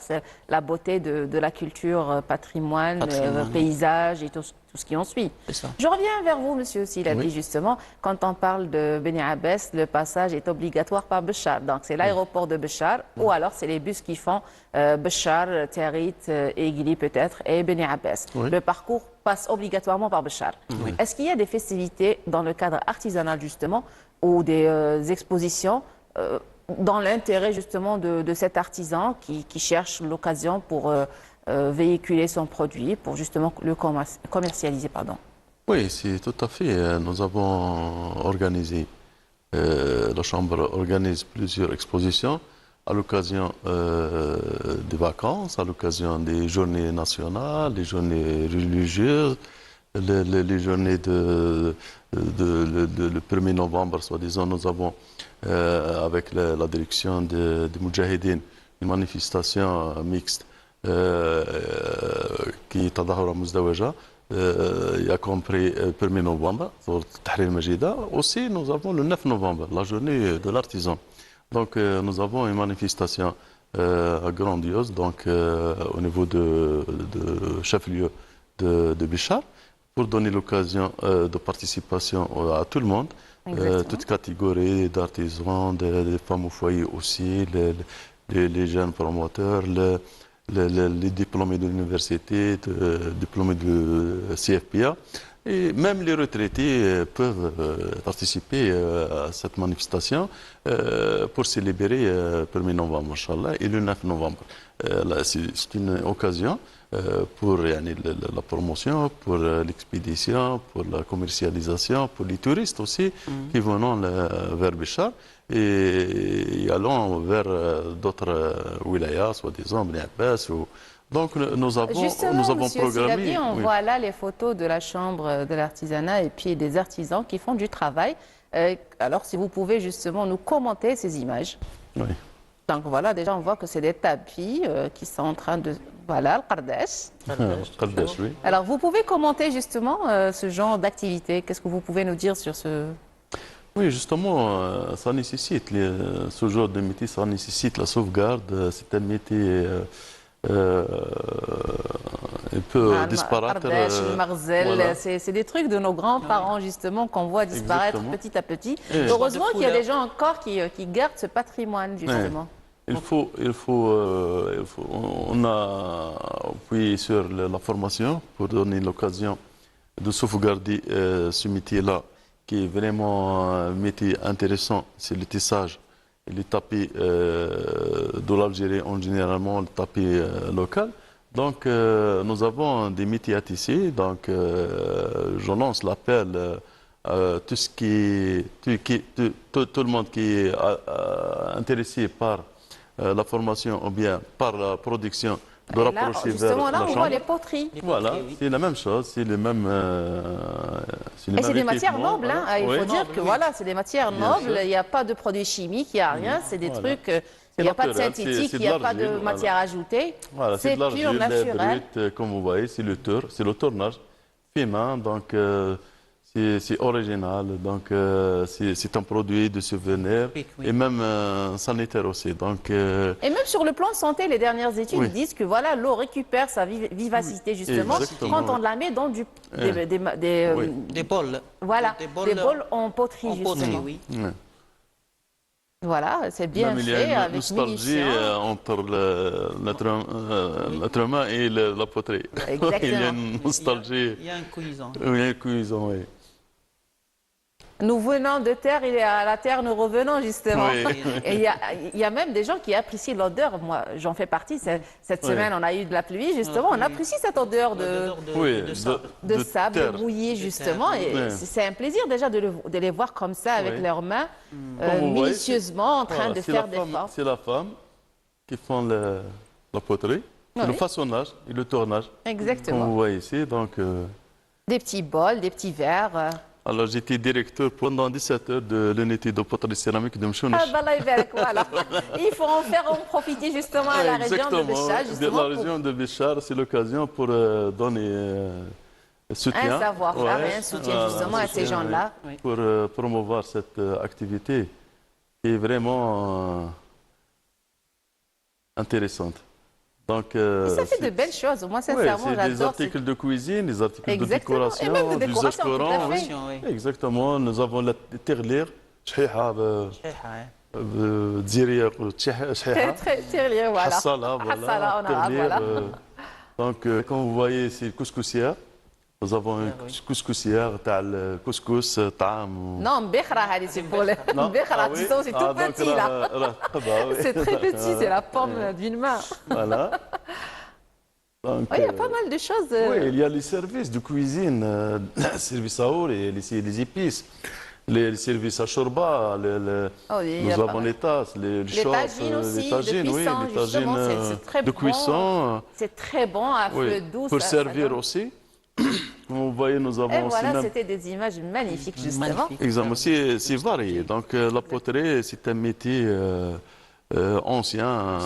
la beauté de la culture, patrimoine, paysage et tout ce qui en suit. Je reviens vers vous, monsieur Siladi, justement. Quand on parle de Beni Abbas, le passage est obligatoire par Béchar. Donc, c'est l'aéroport de Béchar, ou alors c'est les bus qui font Béchar, Tarit, Aiguili peut-être, et Beni Abbas. Le parcours passe obligatoirement par Béchar. Est-ce qu'il y a des festivités dans le cadre artisanal, justement, ou des expositions dans l'intérêt justement de cet artisan qui cherche l'occasion pour véhiculer son produit, pour justement le commercialiser, pardon. Oui, c'est tout à fait. Nous avons organisé, la Chambre organise plusieurs expositions à l'occasion des vacances, à l'occasion des journées nationales, des journées religieuses, les journées le 1er novembre, soi-disant, nous avons, avec la direction de Moudjahidine, une manifestation mixte qui est à Mouzdawaja. Il y a compris le 1er novembre, pour Tahrir Majida. Aussi, nous avons le 9 novembre, la journée de l'artisan. Donc, nous avons une manifestation grandiose donc, au niveau de chef-lieu de Bichar pour donner l'occasion de participation à tout le monde, toute catégorie d'artisans, des femmes au foyer aussi, les jeunes promoteurs, les diplômés de l'université, diplômés de CFPA. Et même les retraités peuvent participer à cette manifestation pour célébrer le 1er novembre, Inch'Allah, et le 9 novembre. C'est une occasion pour la promotion, pour l'expédition, pour la commercialisation, pour les touristes aussi qui vont vers Bichar et allons vers d'autres wilayas, soi-disant, Bni Abbas. Donc nous avons programmé. On voit là les photos de la chambre de l'artisanat et puis des artisans qui font du travail. Alors si vous pouvez justement nous commenter ces images. Oui. Donc voilà, déjà on voit que c'est des tapis qui sont en train de... Voilà, le Qardash. Qardash, oui. Alors vous pouvez commenter justement ce genre d'activité. Qu'est-ce que vous pouvez nous dire sur ce... Oui, justement, ça nécessite, ce genre de métier, ça nécessite la sauvegarde. C'est un métier un peu disparate. Le marzel, Voilà. c'est des trucs de nos grands-parents justement qu'on voit disparaître Exactement. petit à petit. Et Heureusement qu'il y a des gens encore qui gardent ce patrimoine justement. On a appuyé sur la formation pour donner l'occasion de sauvegarder ce métier-là, qui est vraiment un métier intéressant. C'est le tissage et les tapis de l'Algérie, en généralement le tapis local. Donc, nous avons des métiers à tisser. Donc, je lance l'appel à tout le monde qui est intéressé par la formation ou bien par la production de rapprocher vers justement, la là, on chambre. voit les poteries. Voilà, c'est la même chose, c'est les mêmes. Et c'est des matières nobles, hein. Il faut dire que voilà, c'est des matières Bien nobles, sûr. il n'y a pas de produits chimiques, il n'y a rien, c'est des Voilà. trucs, il n'y a pas de naturel, synthétique, c'est il n'y a de pas de l'argile, matière ajoutée. Voilà, C'est de pur, l'argile, naturel. brut, comme vous voyez, c'est le tournage fait main, donc c'est original, donc c'est un produit de souvenir et même sanitaire aussi. Donc, Et même sur le plan santé, les dernières études Oui. disent que voilà, l'eau récupère sa vivacité justement Exactement, quand on oui. la met dans Oui. Des bols. voilà, Des des bols bols en poterie en poterie, justement. oui. ouais. Voilà, c'est bien Même il y a fait une avec nostalgie munitions. entre l'être humain et la poterie. Exactement. Il y a une nostalgie. Il y a un cuisant. Oui, il y a une cuisson, oui. Nous venons de terre et à la terre nous revenons justement. Oui. Et il y a même des gens qui apprécient l'odeur. Moi, j'en fais partie. Cette Oui. semaine, on a eu de la pluie justement. On apprécie cette odeur Oui, de sable terre. mouillé justement. Et Oui. c'est un plaisir déjà de les voir comme ça avec Oui. leurs mains, Comme vous voyez, minutieusement en train Voilà, de c'est faire la des femme- formes. C'est la femme qui fait la poterie, Oui. le façonnage et le tournage. Exactement. Comme vous voyez ici, donc. Des petits bols, des petits verres. Alors j'étais directeur pendant 17 heures de l'unité de poterie céramique de Mchounesh. Ah, ben là, voilà. Il faut en faire en profiter justement à la région de Béchar. De Justement, la pour région de Béchar, c'est l'occasion pour donner soutien. un savoir-faire et un soutien justement à ces soutien, gens-là. oui, pour promouvoir cette activité qui est vraiment intéressante. Donc, Et ça fait de belles choses. Moi, sincèrement, c'est des j'adore. articles de cuisine, des articles Exactement. de décoration, Et même de des décoration, tout à ascorans. fait. Exactement. Nous avons la tirelire, شحيحة بتزيرية شحيحة. Très lié, voilà. Hassala, voilà. Hassala en arabe, Tirelire, voilà. Donc, comme vous voyez, c'est couscoussière. Nous avons une couscoussière, t'as le couscous, طعام. Non, Mbekra, c'est pour le. Non. Mbekra, Ah oui. tu sais, c'est tout Ah, donc petit là. là, oui. C'est très petit, c'est la pomme d'une main. Voilà. Donc, Oui, il y a pas mal de choses. oui, il y a les services de cuisine, services à eau, les épices, les services à shorba, Oh, il y a nous pas avons mal. les tasses, les Les chauffe, tagines aussi, les tagines, de oui, cuisson, les tagines justement, c'est très de bon. cuisson. C'est très bon à Oui, feu doux. pour ça servir donne- aussi. Comme vous voyez, nous Et avons aussi voilà, même... c'était des images magnifiques, justement. Exactement, c'est varié. Donc la poterie, c'est un métier ancien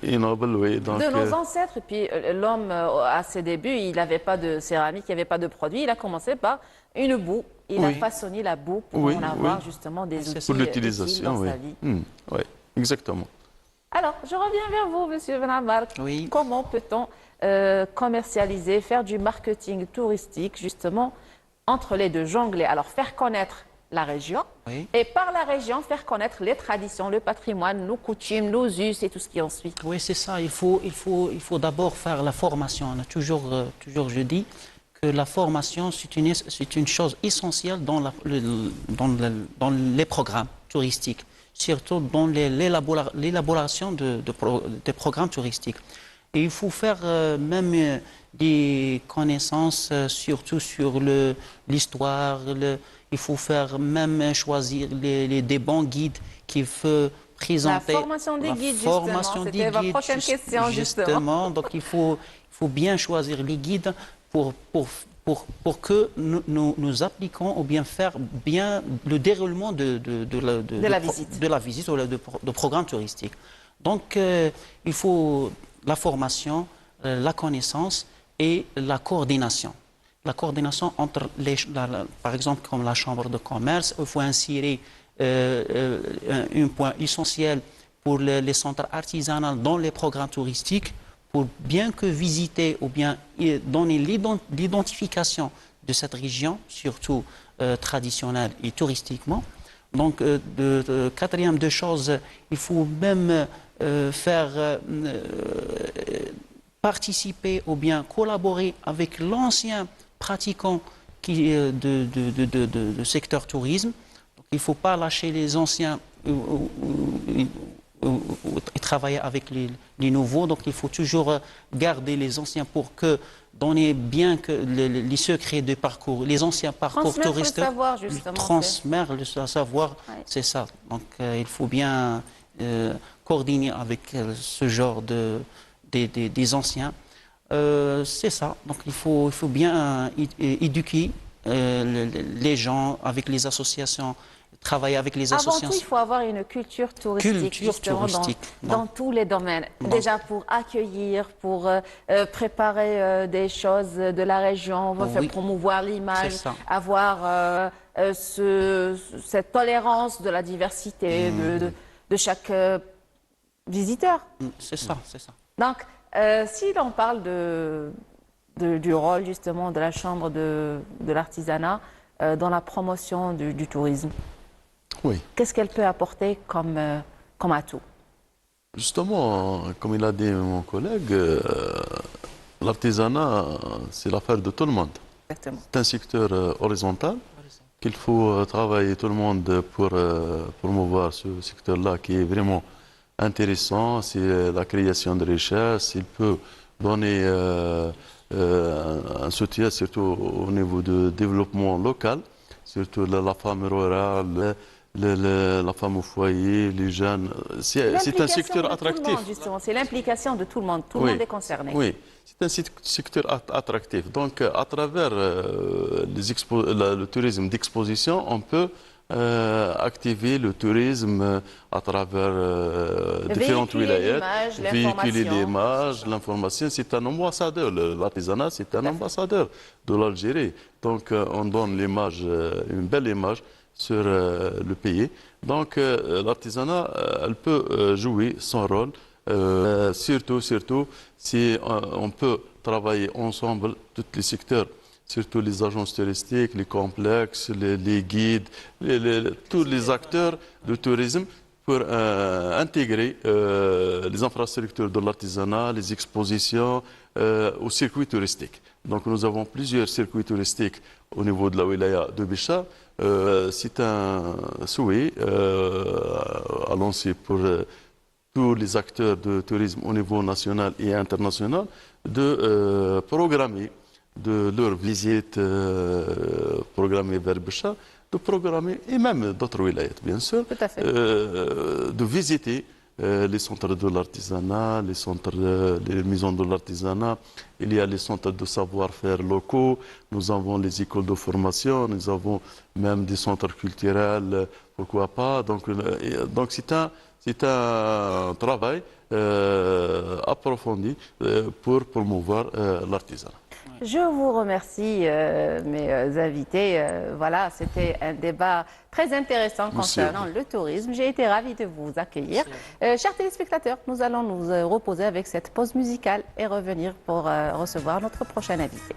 et noble, oui. Donc, De nos ancêtres, et puis l'homme, à ses débuts, il n'avait pas de céramique, il n'y avait pas de produit. Il a commencé par une boue. Il a façonné la boue pour en avoir justement des outils pour utiles l'utilisation, dans oui. sa vie. Oui, exactement. Alors, je reviens vers vous, Monsieur Van Ammar. Comment peut-on commercialiser, faire du marketing touristique, justement, entre les deux, jongler, alors faire connaître la région et par la région faire connaître les traditions, le patrimoine, nos coutumes, nos us et tout ce qui en suit. Oui, c'est ça. Il faut d'abord faire la formation. On a toujours je dis que la formation, c'est une chose essentielle dans les programmes touristiques, surtout dans l'élaboration des programmes touristiques. Et il faut faire même des connaissances, surtout sur l'histoire. Il faut faire même choisir des bons guides qui peuvent présenter. La formation des guides, justement, c'était ma prochaine question, justement. Donc il faut bien choisir les guides pour que nous appliquons ou bien faire bien le déroulement de la visite ou de programme touristique. Donc il faut la formation, la connaissance et la coordination. La coordination entre par exemple comme la chambre de commerce, il faut insérer un point essentiel pour les centres artisanaux dans les programmes touristiques pour bien que visiter ou bien donner l'identification de cette région, surtout traditionnelle et touristiquement. Donc, quatrième de choses, il faut même faire participer ou bien collaborer avec l'ancien pratiquant de secteur tourisme. Donc, il ne faut pas lâcher les anciens et travailler avec les nouveaux. Donc il faut toujours garder les anciens pour donner bien que les secrets de parcours, les anciens parcours touristes. Transmettre le savoir, justement. Transmettre le savoir, c'est ça. Donc il faut bien coordonner avec ce genre des anciens. C'est ça. Donc il faut bien éduquer les gens avec les associations, travailler avec les associations. Avant tout, il faut avoir une culture touristique, dans tous les domaines. Déjà pour accueillir, pour préparer des choses de la région, promouvoir l'image, avoir cette tolérance de la diversité de chaque visiteur. C'est ça, c'est ça. Donc, si l'on parle du rôle justement de la Chambre de l'artisanat dans la promotion du tourisme, qu'est-ce qu'elle peut apporter comme atout? Justement, comme il a dit mon collègue, l'artisanat, c'est l'affaire de tout le monde. C'est un secteur horizontal qu'il faut travailler tout le monde pour promouvoir ce secteur-là qui est vraiment intéressant. C'est la création de richesses. Il peut donner un soutien surtout au niveau du développement local, surtout la femme rurale, la femme au foyer, les jeunes. C'est un secteur attractif. C'est l'implication de tout le monde. Tout le monde est concerné. Oui, c'est un secteur attractif. Donc, à travers le tourisme d'exposition, on peut activer le tourisme à travers différentes wilayas, véhiculer l'image, l'information. C'est un ambassadeur. L'artisanat, c'est un ambassadeur de l'Algérie. Donc, on donne l'image, une belle image sur le pays. Donc, l'artisanat, elle peut jouer son rôle, surtout si on peut travailler ensemble, tous les secteurs, surtout les agences touristiques, les complexes, les guides, tous les acteurs du tourisme pour intégrer les infrastructures de l'artisanat, les expositions au circuit touristique. Donc nous avons plusieurs circuits touristiques au niveau de la wilaya de Béchar. C'est un souhait à lancer pour tous les acteurs de tourisme au niveau national et international de programmer de leur visite programmée vers Béchar, de programmer, et même d'autres wilayat bien sûr, de visiter les centres de l'artisanat, les maisons de l'artisanat, il y a les centres de savoir-faire locaux, nous avons les écoles de formation, nous avons même des centres culturels, pourquoi pas. Donc c'est un travail approfondi pour promouvoir l'artisanat. Je vous remercie, mes invités. Voilà, c'était un débat très intéressant concernant le tourisme. J'ai été ravie de vous accueillir. Chers téléspectateurs, nous allons nous reposer avec cette pause musicale et revenir pour recevoir notre prochain invité.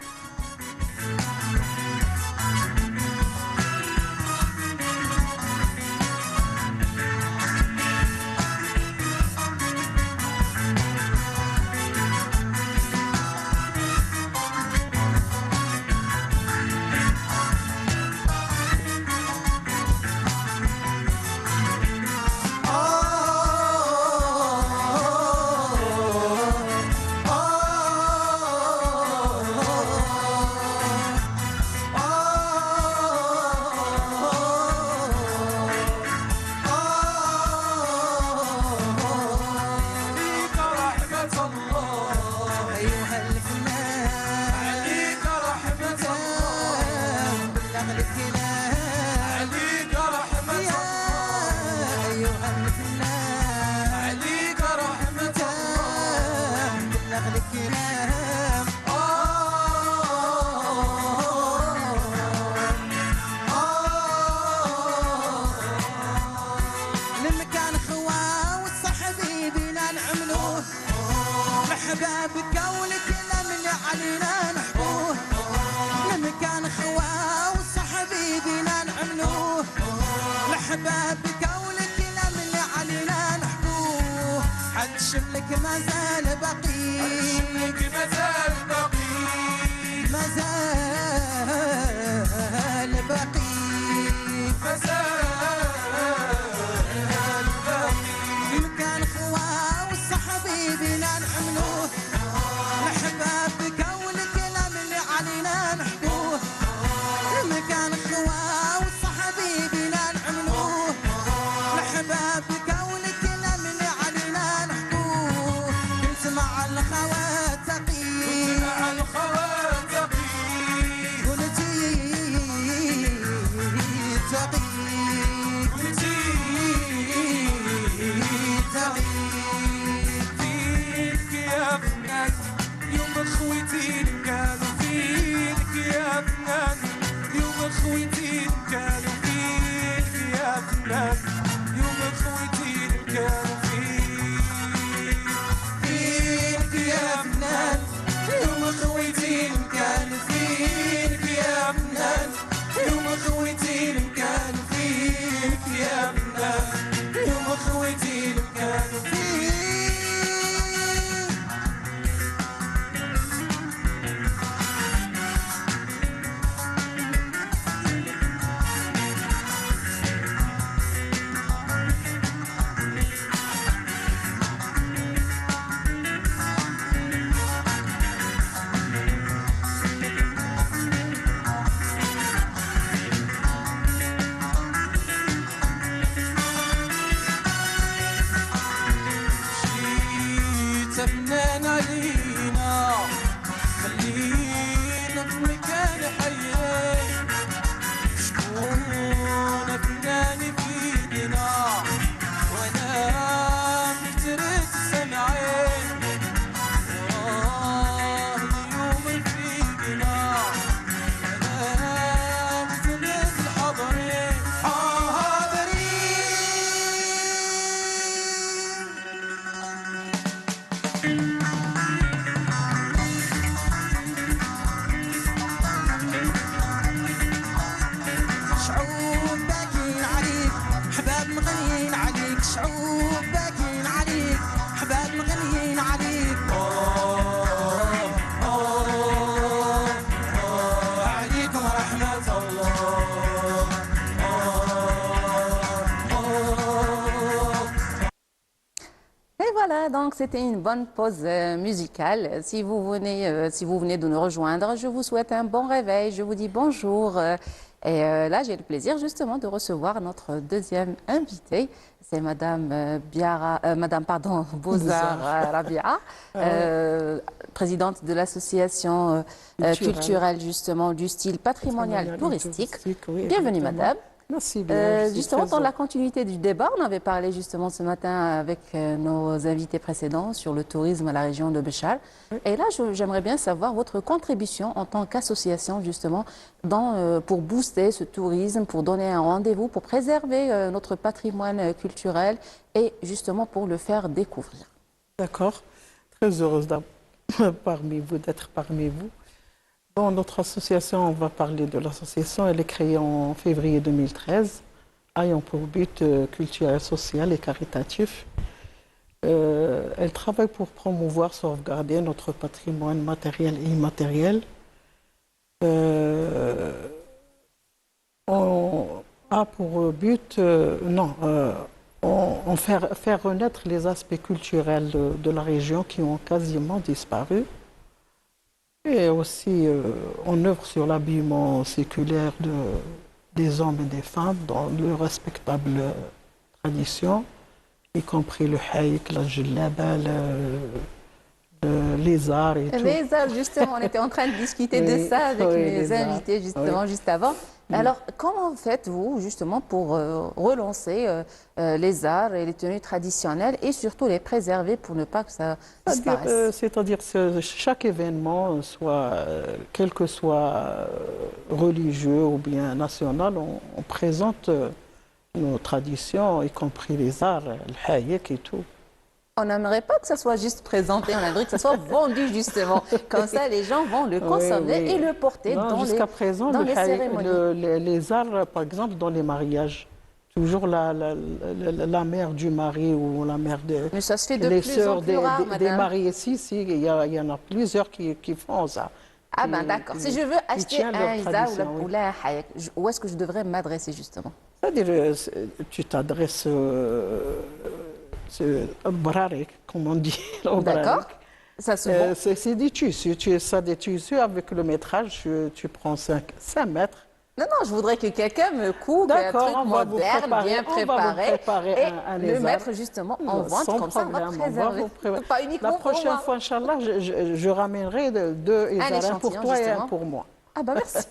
donc c'était une bonne pause musicale. Si vous venez de nous rejoindre, je vous souhaite un bon réveil. Je vous dis bonjour. Là, j'ai le plaisir justement de recevoir notre deuxième invitée. C'est Madame Bozar Rabia, présidente de l'association culturelle justement du style patrimonial touristique. Bienvenue, Madame. Merci bien. Justement, dans la continuité du débat, on avait parlé justement ce matin avec nos invités précédents sur le tourisme à la région de Béchar. Et là, j'aimerais bien savoir votre contribution en tant qu'association justement pour booster ce tourisme, pour donner un rendez-vous, pour préserver notre patrimoine culturel et justement pour le faire découvrir. D'accord. Très heureuse d'être parmi vous. Bon, notre association, on va parler de l'association, elle est créée en février 2013, ayant pour but culturel, social et caritatif. Elle travaille pour promouvoir, sauvegarder notre patrimoine matériel et immatériel. On a pour but, faire renaître les aspects culturels de la région qui ont quasiment disparu. Et aussi, on œuvre sur l'habillement séculaire des hommes et des femmes dans de respectables traditions, y compris le haïk, la djellaba, les arts et tout. Les arts, justement, on était en train de discuter de ça avec mes invités justement juste avant. Alors, comment faites-vous justement pour relancer les arts et les tenues traditionnelles et surtout les préserver pour ne pas que ça disparaisse? C'est-à-dire que chaque événement, quel que soit religieux ou bien national, on présente nos traditions, y compris les arts, le haïk et tout. On n'aimerait pas que ça soit juste présenté, on aimerait que ça soit vendu justement. Comme ça, les gens vont le consommer et le porter dans les cérémonies. Les arts, par exemple, dans les mariages, toujours la mère du mari ou la mère Mais ça se fait de les plus sœurs en plus rare, madame. des mariés, il y en a plusieurs qui font ça. Ah ben d'accord. Si je veux acheter un isa ou un haïk, où est-ce que je devrais m'adresser justement? C'est-à-dire, tu t'adresses... comme on dit. D'accord. C'est des tissus. Des tissus avec le métrage, tu prends 5 mètres. Non, je voudrais que quelqu'un me coupe un truc moderne, bien préparé, et le mettre justement en vente, comme ça on va préserver. Pas uniquement la prochaine fois, Inch'Allah, je ramènerai 2 isarins pour toi et un pour moi. Ah bah merci.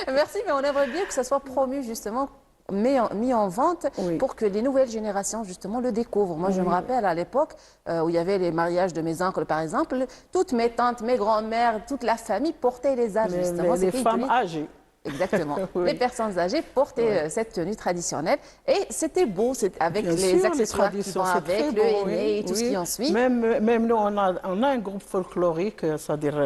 Merci, mais on aimerait bien que ça soit promu justement, mis en vente pour que les nouvelles générations justement le découvrent. Moi je me rappelle à l'époque où il y avait les mariages de mes oncles par exemple, toutes mes tantes, mes grands-mères, toute la famille portait les âges justement. Les femmes âgées. Exactement. Les personnes âgées portaient cette tenue traditionnelle et c'était beau, avec les accessoires qui vont avec, le henné et tout ce qui en suit. Même nous, on a un groupe folklorique, c'est-à-dire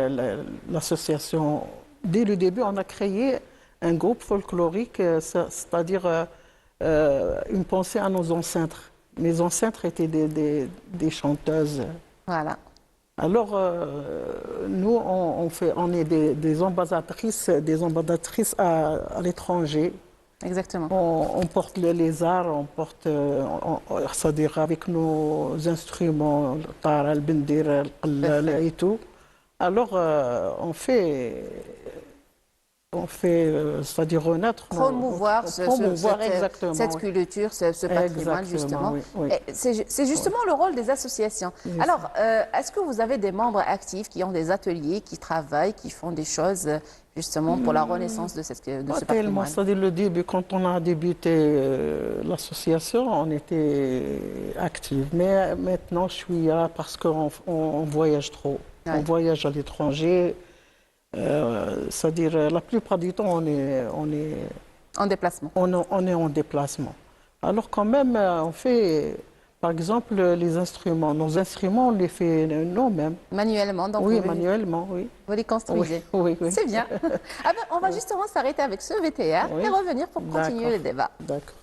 l'association, dès le début, on a créé un groupe folklorique, c'est-à-dire une pensée à nos ancêtres. Mes ancêtres étaient des chanteuses. Voilà. Alors, nous, on est des ambassadrices à l'étranger. Exactement. On porte les arts, on porte, c'est-à-dire avec nos instruments, le tar, le bendir, et tout. Alors, on fait c'est-à-dire renaître, promouvoir cette culture, ce patrimoine justement. C'est justement le rôle des associations. Alors, est-ce que vous avez des membres actifs qui ont des ateliers, qui travaillent, qui font des choses justement pour la renaissance de ce patrimoine? C'est-à-dire le début, quand on a débuté l'association, on était actifs. Mais maintenant, je suis là parce qu'on voyage trop. On voyage à l'étranger. C'est-à-dire, la plupart du temps, on est en déplacement. On est en déplacement. Alors quand même, on fait, par exemple, les instruments. Nos instruments, on les fait nous-mêmes. Manuellement, donc manuellement, oui. Vous les construisez. Oui. C'est bien. On va justement s'arrêter avec ce VTR et revenir pour continuer le débat. D'accord.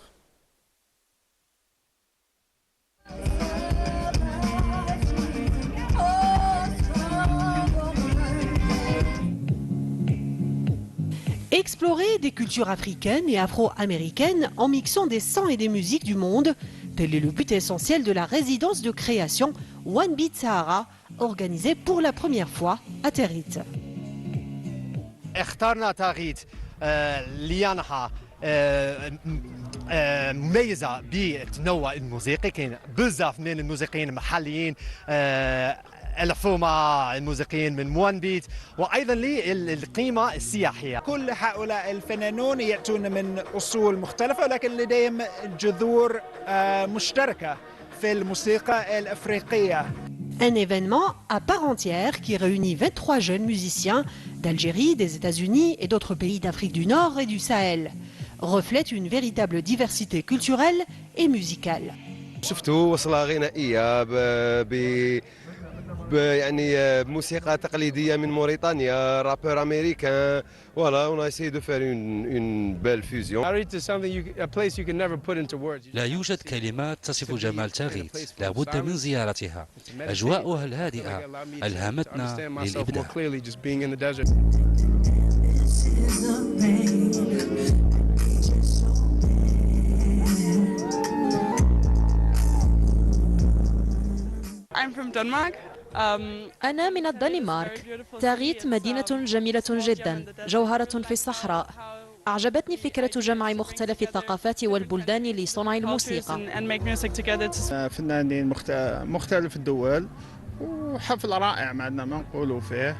Explorer des cultures africaines et afro-américaines en mixant des sons et des musiques du monde, Tel est le but essentiel de la résidence de création One Beat Sahara, organisée pour la première fois à Territ. اخترنا تاغيت ليانها مميزه بالتنوع الموسيقي. كاين بزاف من الموسيقيين المحليين الفوما الموسيقيين من وان بيت، وايضا للقيمه السياحيه. كل هؤلاء الفنانون ياتون من اصول مختلفه ولكن لديهم جذور مشتركه في الموسيقى الافريقيه. Un événement à part entière qui réunit 23 jeunes musiciens d'Algérie, des États-Unis et d'autres pays d'Afrique du Nord et du Sahel. Reflète une véritable diversité culturelle et musicale. شفتوا وصلة غنائية يعني موسيقى تقليدية من موريتانيا، رابور أمريكان. Voilà, on a essayé de faire une belle fusion. لا يوجد كلمات تصف جمال تاغيت، لا بد من زيارتها. أجواءها الهادئة ألهمتنا للإبداع. I'm from Denmark. أنا من الدنمارك. تاغيت مدينة جميلة جدا، جوهرة في الصحراء. أعجبتني فكرة جمع مختلف الثقافات والبلدان لصنع الموسيقى. فنانين مختلف الدول وحفل رائع ما عندنا ما نقولوا فيه.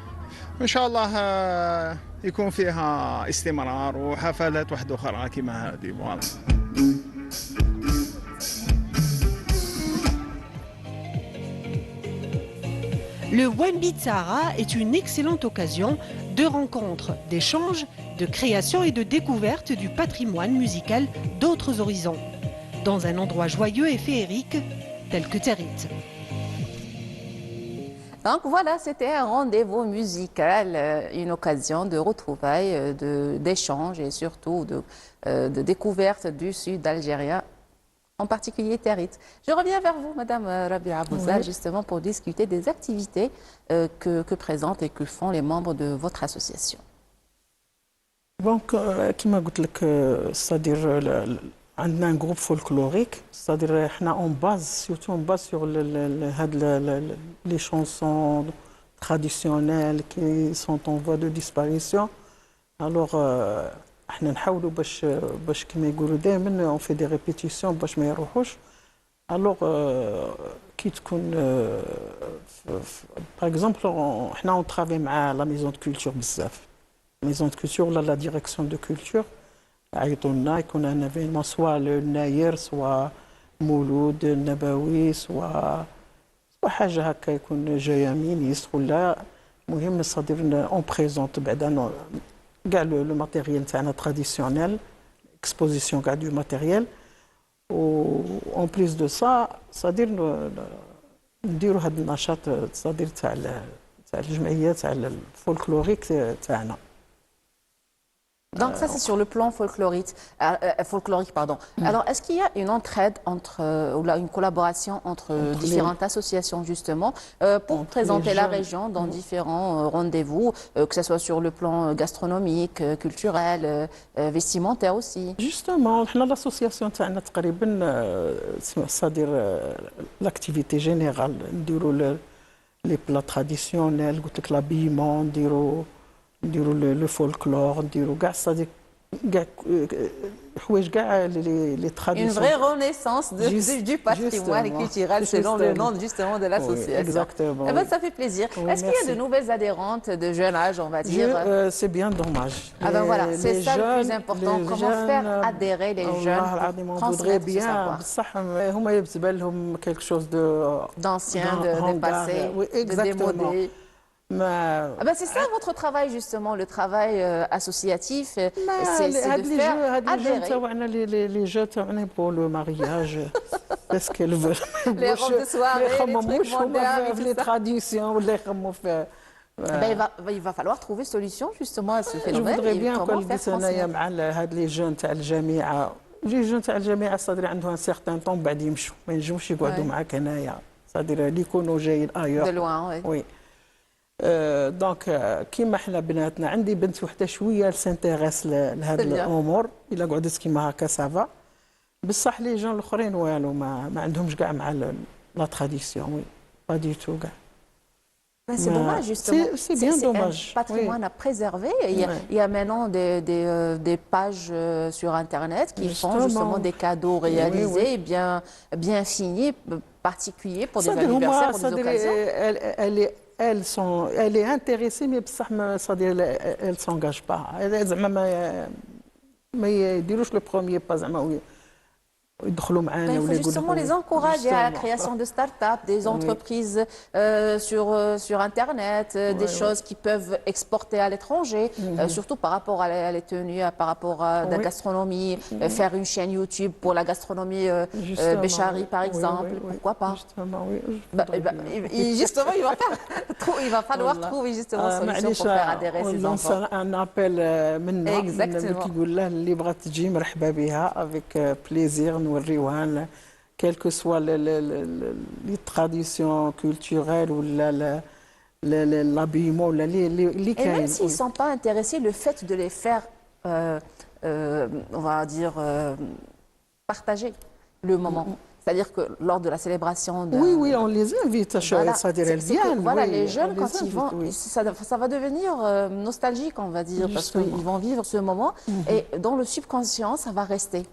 إن شاء الله يكون فيها استمرار وحفلات واحدة أخرى كما هذه. Le One Beat Sahara est une excellente occasion de rencontres, d'échanges, de création et de découverte du patrimoine musical d'autres horizons, dans un endroit joyeux et féerique tel que Territ. Donc voilà, c'était un rendez-vous musical, une occasion de retrouvailles, d'échanges et surtout de découverte du sud algérien, en particulier Territ. Je reviens vers vous, Madame Rabia Bouza, justement pour discuter des activités que présentent et que font les membres de votre association. Donc, كما قلت لك c'est-à-dire عندنا un groupe folklorique, c'est-à-dire احنا on base surtout on base sur les chansons traditionnelles qui sont en voie de disparition. Alors احنا نحاولوا باش كما يقولوا دائما on fait des répétitions باش ما يروحوش. Alors كي تكون par exemple احنا on travaille مع la maison de culture بزاف. maison de culture ولا la direction de culture عيطوا لنا يكون ان ايفينمون سواء الناير سواء مولود النبوي سواء حاجه هكا يكون جايه مينيستر ولا المهم صدير اون بريزونت بعدا كاع لو ماتيريال تاعنا تراديسيونيل اكسبوزيسيون كاع دو ماتيريال و اون بليس دو سا صدير نديروا هذا النشاط صدير تاع الجمعيه تاع الفولكلوريك تاعنا. Donc ça, c'est sur le plan folklorique. Alors, est-ce qu'il y a une entraide ou une collaboration entre différentes associations, justement, pour présenter la région dans différents rendez-vous, que ce soit sur le plan gastronomique, culturel, vestimentaire aussi? Justement, l'association تاعنا تقريبا c'est-à-dire l'activité générale, نديروا les plats traditionnels, قلت لك l'habillement, نديروا لو فولكلور نديروا كاع صديق كاع حوايج كاع لي تراديسيون. Une vraie renaissance du patrimoine culturel selon le nom justement de l'association. Exactement. Eh ben, ça fait plaisir. Est-ce qu'il y a de nouvelles adhérentes de jeune âge, on va dire? C'est bien dommage. Ah ben voilà, c'est ça le plus important. Comment faire adhérer les jeunes pour transmettre ce savoir? بصح هما يبان لهم quelque chose d'ancien, de dépassé, de démodé. Ah ben c'est ça votre travail justement, le travail associatif, c'est de faire adhérer. Les jeunes تاعنا pour le mariage, parce qu'elles veulent. Les robes de soirée, les trucs modernes, les traditions, les il va falloir trouver solution justement à ce phénomène. Je voudrais bien qu'on dise أنايا مع هاد les jeunes تاع الجامعة، les jeunes تاع الجامعة صادر عندهم un certain temps بعد يمشوا، ما ينجموش يقعدوا معاك هنايا، صادر اللي يكونوا جايين ailleurs. De loin, oui. دونك كيما حنا بناتنا عندي بنت وحده شويه سانتيريس لهاد الامور الا قعدت كيما هكا سافا بصح لي جون الاخرين والو ما عندهمش كاع مع لا تراديسيون وي با دي تو كاع. Mais c'est dommage, justement. C'est bien dommage. Un patrimoine à préserver. Il y a maintenant des pages sur Internet qui font justement des cadeaux réalisés, bien finis, particuliers pour des anniversaires, pour des occasions. Elle est intéressée, mais elle ne s'engage pas. ما يديروش le premier pas زعما يدخلوا معانا Il faut ولا يقولوا justement les encourager à la création de start-up, des entreprises sur Internet, des choses qui peuvent exporter à l'étranger, surtout par rapport à les tenues, par rapport à la gastronomie, faire une chaîne YouTube pour la gastronomie Béchari par exemple, pourquoi pas. Justement, il va falloir trouver justement une solution pour faire adhérer ces enfants. Un appel منا كيقول له اللي بغات تجي مرحبا بها avec plaisir. نوريوها quelles que soient les traditions culturelles ou l'habillement ou les Et même s'ils ne sont pas intéressés, le fait de les faire, on va dire, partager le moment. C'est-à-dire que lors de la célébration de... Oui, on les invite, c'est-à-dire elles viennent. Voilà, les jeunes, quand ils vont, ça va devenir nostalgique, on va dire, parce qu'ils vont vivre ce moment, et dans le subconscient, ça va rester.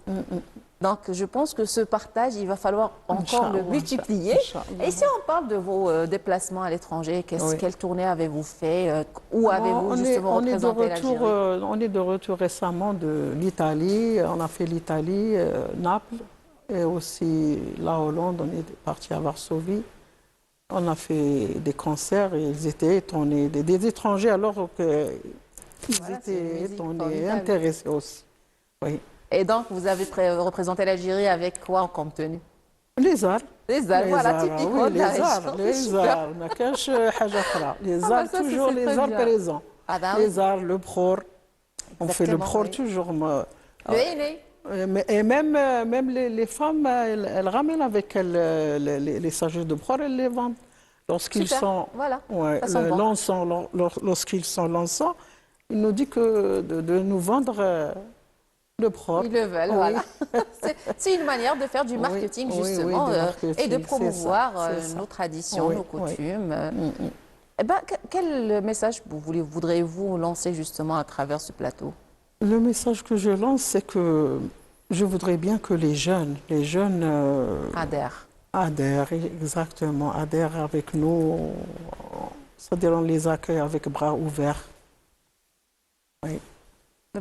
Donc, je pense que ce partage, il va falloir encore le multiplier. Et si on parle de vos déplacements à l'étranger, quelle tournée avez-vous fait? Où avez-vous justement représenté l'Algérie? On est de retour récemment de l'Italie. On a fait l'Italie, Naples, et aussi la Hollande. On est parti à Varsovie. On a fait des concerts et ils étaient étonnés. Des étrangers alors qu'ils étaient étonnés, intéressés aussi. Oui. Et donc, vous avez représenté l'Algérie avec quoi en comme tenue? Les arts. Les arts, voilà, typiquement de la région. Les arts, ما كانش حاجة أخرى. Les arts, toujours les arts présents. Les arts, le pror. On fait le pror toujours. Et même les femmes, elles ramènent avec elles les sachets de pror, elles les vendent. Lorsqu'ils sont l'encens, lorsqu'ils sont l'encens, il nous dit que de nous vendre le propre. Ils le veulent, voilà. C'est une manière de faire du marketing, justement, et de promouvoir nos traditions, nos coutumes. Eh ben, quel message voudriez-vous lancer, justement, à travers ce plateau? Le message que je lance, c'est que je voudrais bien que les jeunes adhèrent. Adhèrent, exactement, adhèrent avec nous. C'est-à-dire, on les accueille avec bras ouverts. Oui.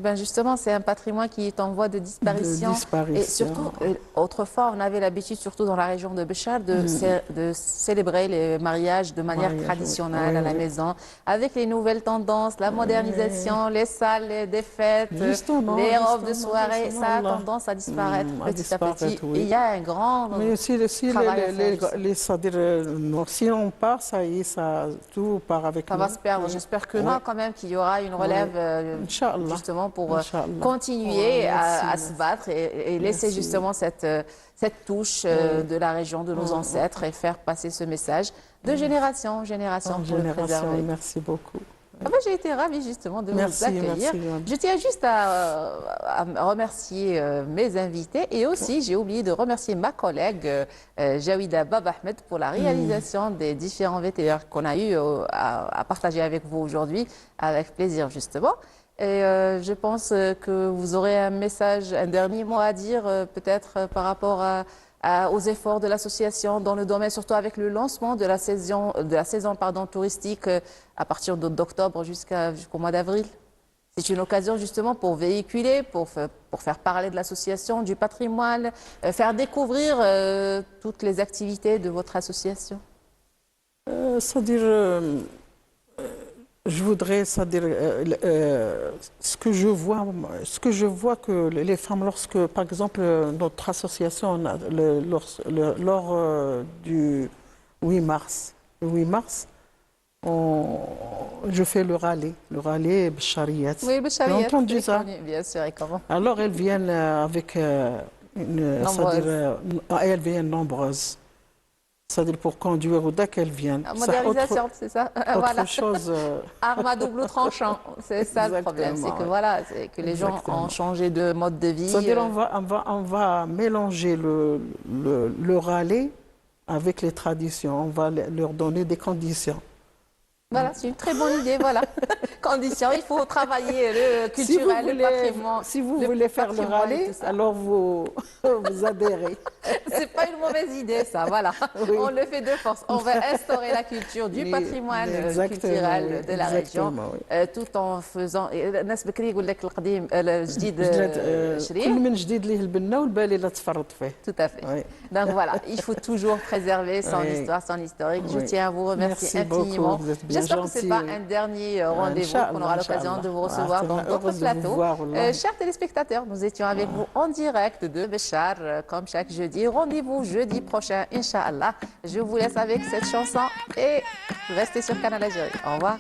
Ben justement, c'est un patrimoine qui est en voie de disparition. Et surtout, autrefois, on avait l'habitude, surtout dans la région de Béchar, de célébrer les mariages de manière traditionnelle à la maison, avec les nouvelles tendances, la modernisation, les salles des fêtes, les robes de soirée. Ça a tendance à disparaître petit à petit. Il y a un grand travail à faire. Si on part, ça y est, tout part avec nous. Ça va se perdre. J'espère que non, quand même, qu'il y aura une relève, justement, pour continuer à se battre et laisser justement cette touche de la région de nos ancêtres et faire passer ce message de génération en génération pour le préserver. Merci beaucoup. J'ai été ravie justement de vous accueillir. Je tiens juste à remercier mes invités et aussi j'ai oublié de remercier ma collègue Jawida Bab Ahmed pour la réalisation des différents VTR qu'on a eu à partager avec vous aujourd'hui, avec plaisir justement. Et je pense que vous aurez un message, un dernier mot à dire peut-être par rapport aux efforts de l'association dans le domaine, surtout avec le lancement de la saison touristique à partir d'octobre jusqu'au mois d'avril. C'est une occasion justement pour véhiculer, pour faire parler de l'association, du patrimoine, faire découvrir toutes les activités de votre association. C'est-à-dire... Je voudrais, c'est-à-dire, ce que je vois que les femmes, lorsque, par exemple, notre association, lors du 8 mars, je fais le rallye Béchariat. Oui, Béchariat, entendu ça? Bien sûr, et comment? Alors, elles viennent avec elles viennent nombreuses. c'est-à-dire pour conduire ou dès qu'elles viennent. Modélisation, c'est ça. Autre chose. Arme à double tranchant, c'est ça le problème. C'est que voilà, c'est que les gens ont changé de mode de vie. C'est-à-dire on va mélanger le rallye avec les traditions. On va leur donner des conditions. Voilà, c'est une très bonne idée, voilà. Condition, il faut travailler le culturel, le patrimoine. Si vous voulez faire le rallye, alors vous adhérez. C'est pas une mauvaise idée, ça, voilà. Oui. On le fait de force. On va instaurer la culture du patrimoine culturel de la région, tout en faisant. الناس بكري يقول لك القديم الجديد شريه. كل من جديد ليه البنه والبالي لا تفرط فيه. Tout à fait. Oui. Donc voilà, il faut toujours préserver son histoire, son historique. Je tiens à vous remercier infiniment. J'espère que ce n'est pas un dernier rendez-vous, qu'on aura l'occasion de vous recevoir dans d'autres plateaux. Chers téléspectateurs, nous étions avec vous en direct de Béchar, comme chaque jeudi. Rendez-vous jeudi prochain, Inch'Allah. Je vous laisse avec cette chanson et restez sur Canal Algérie. Au revoir.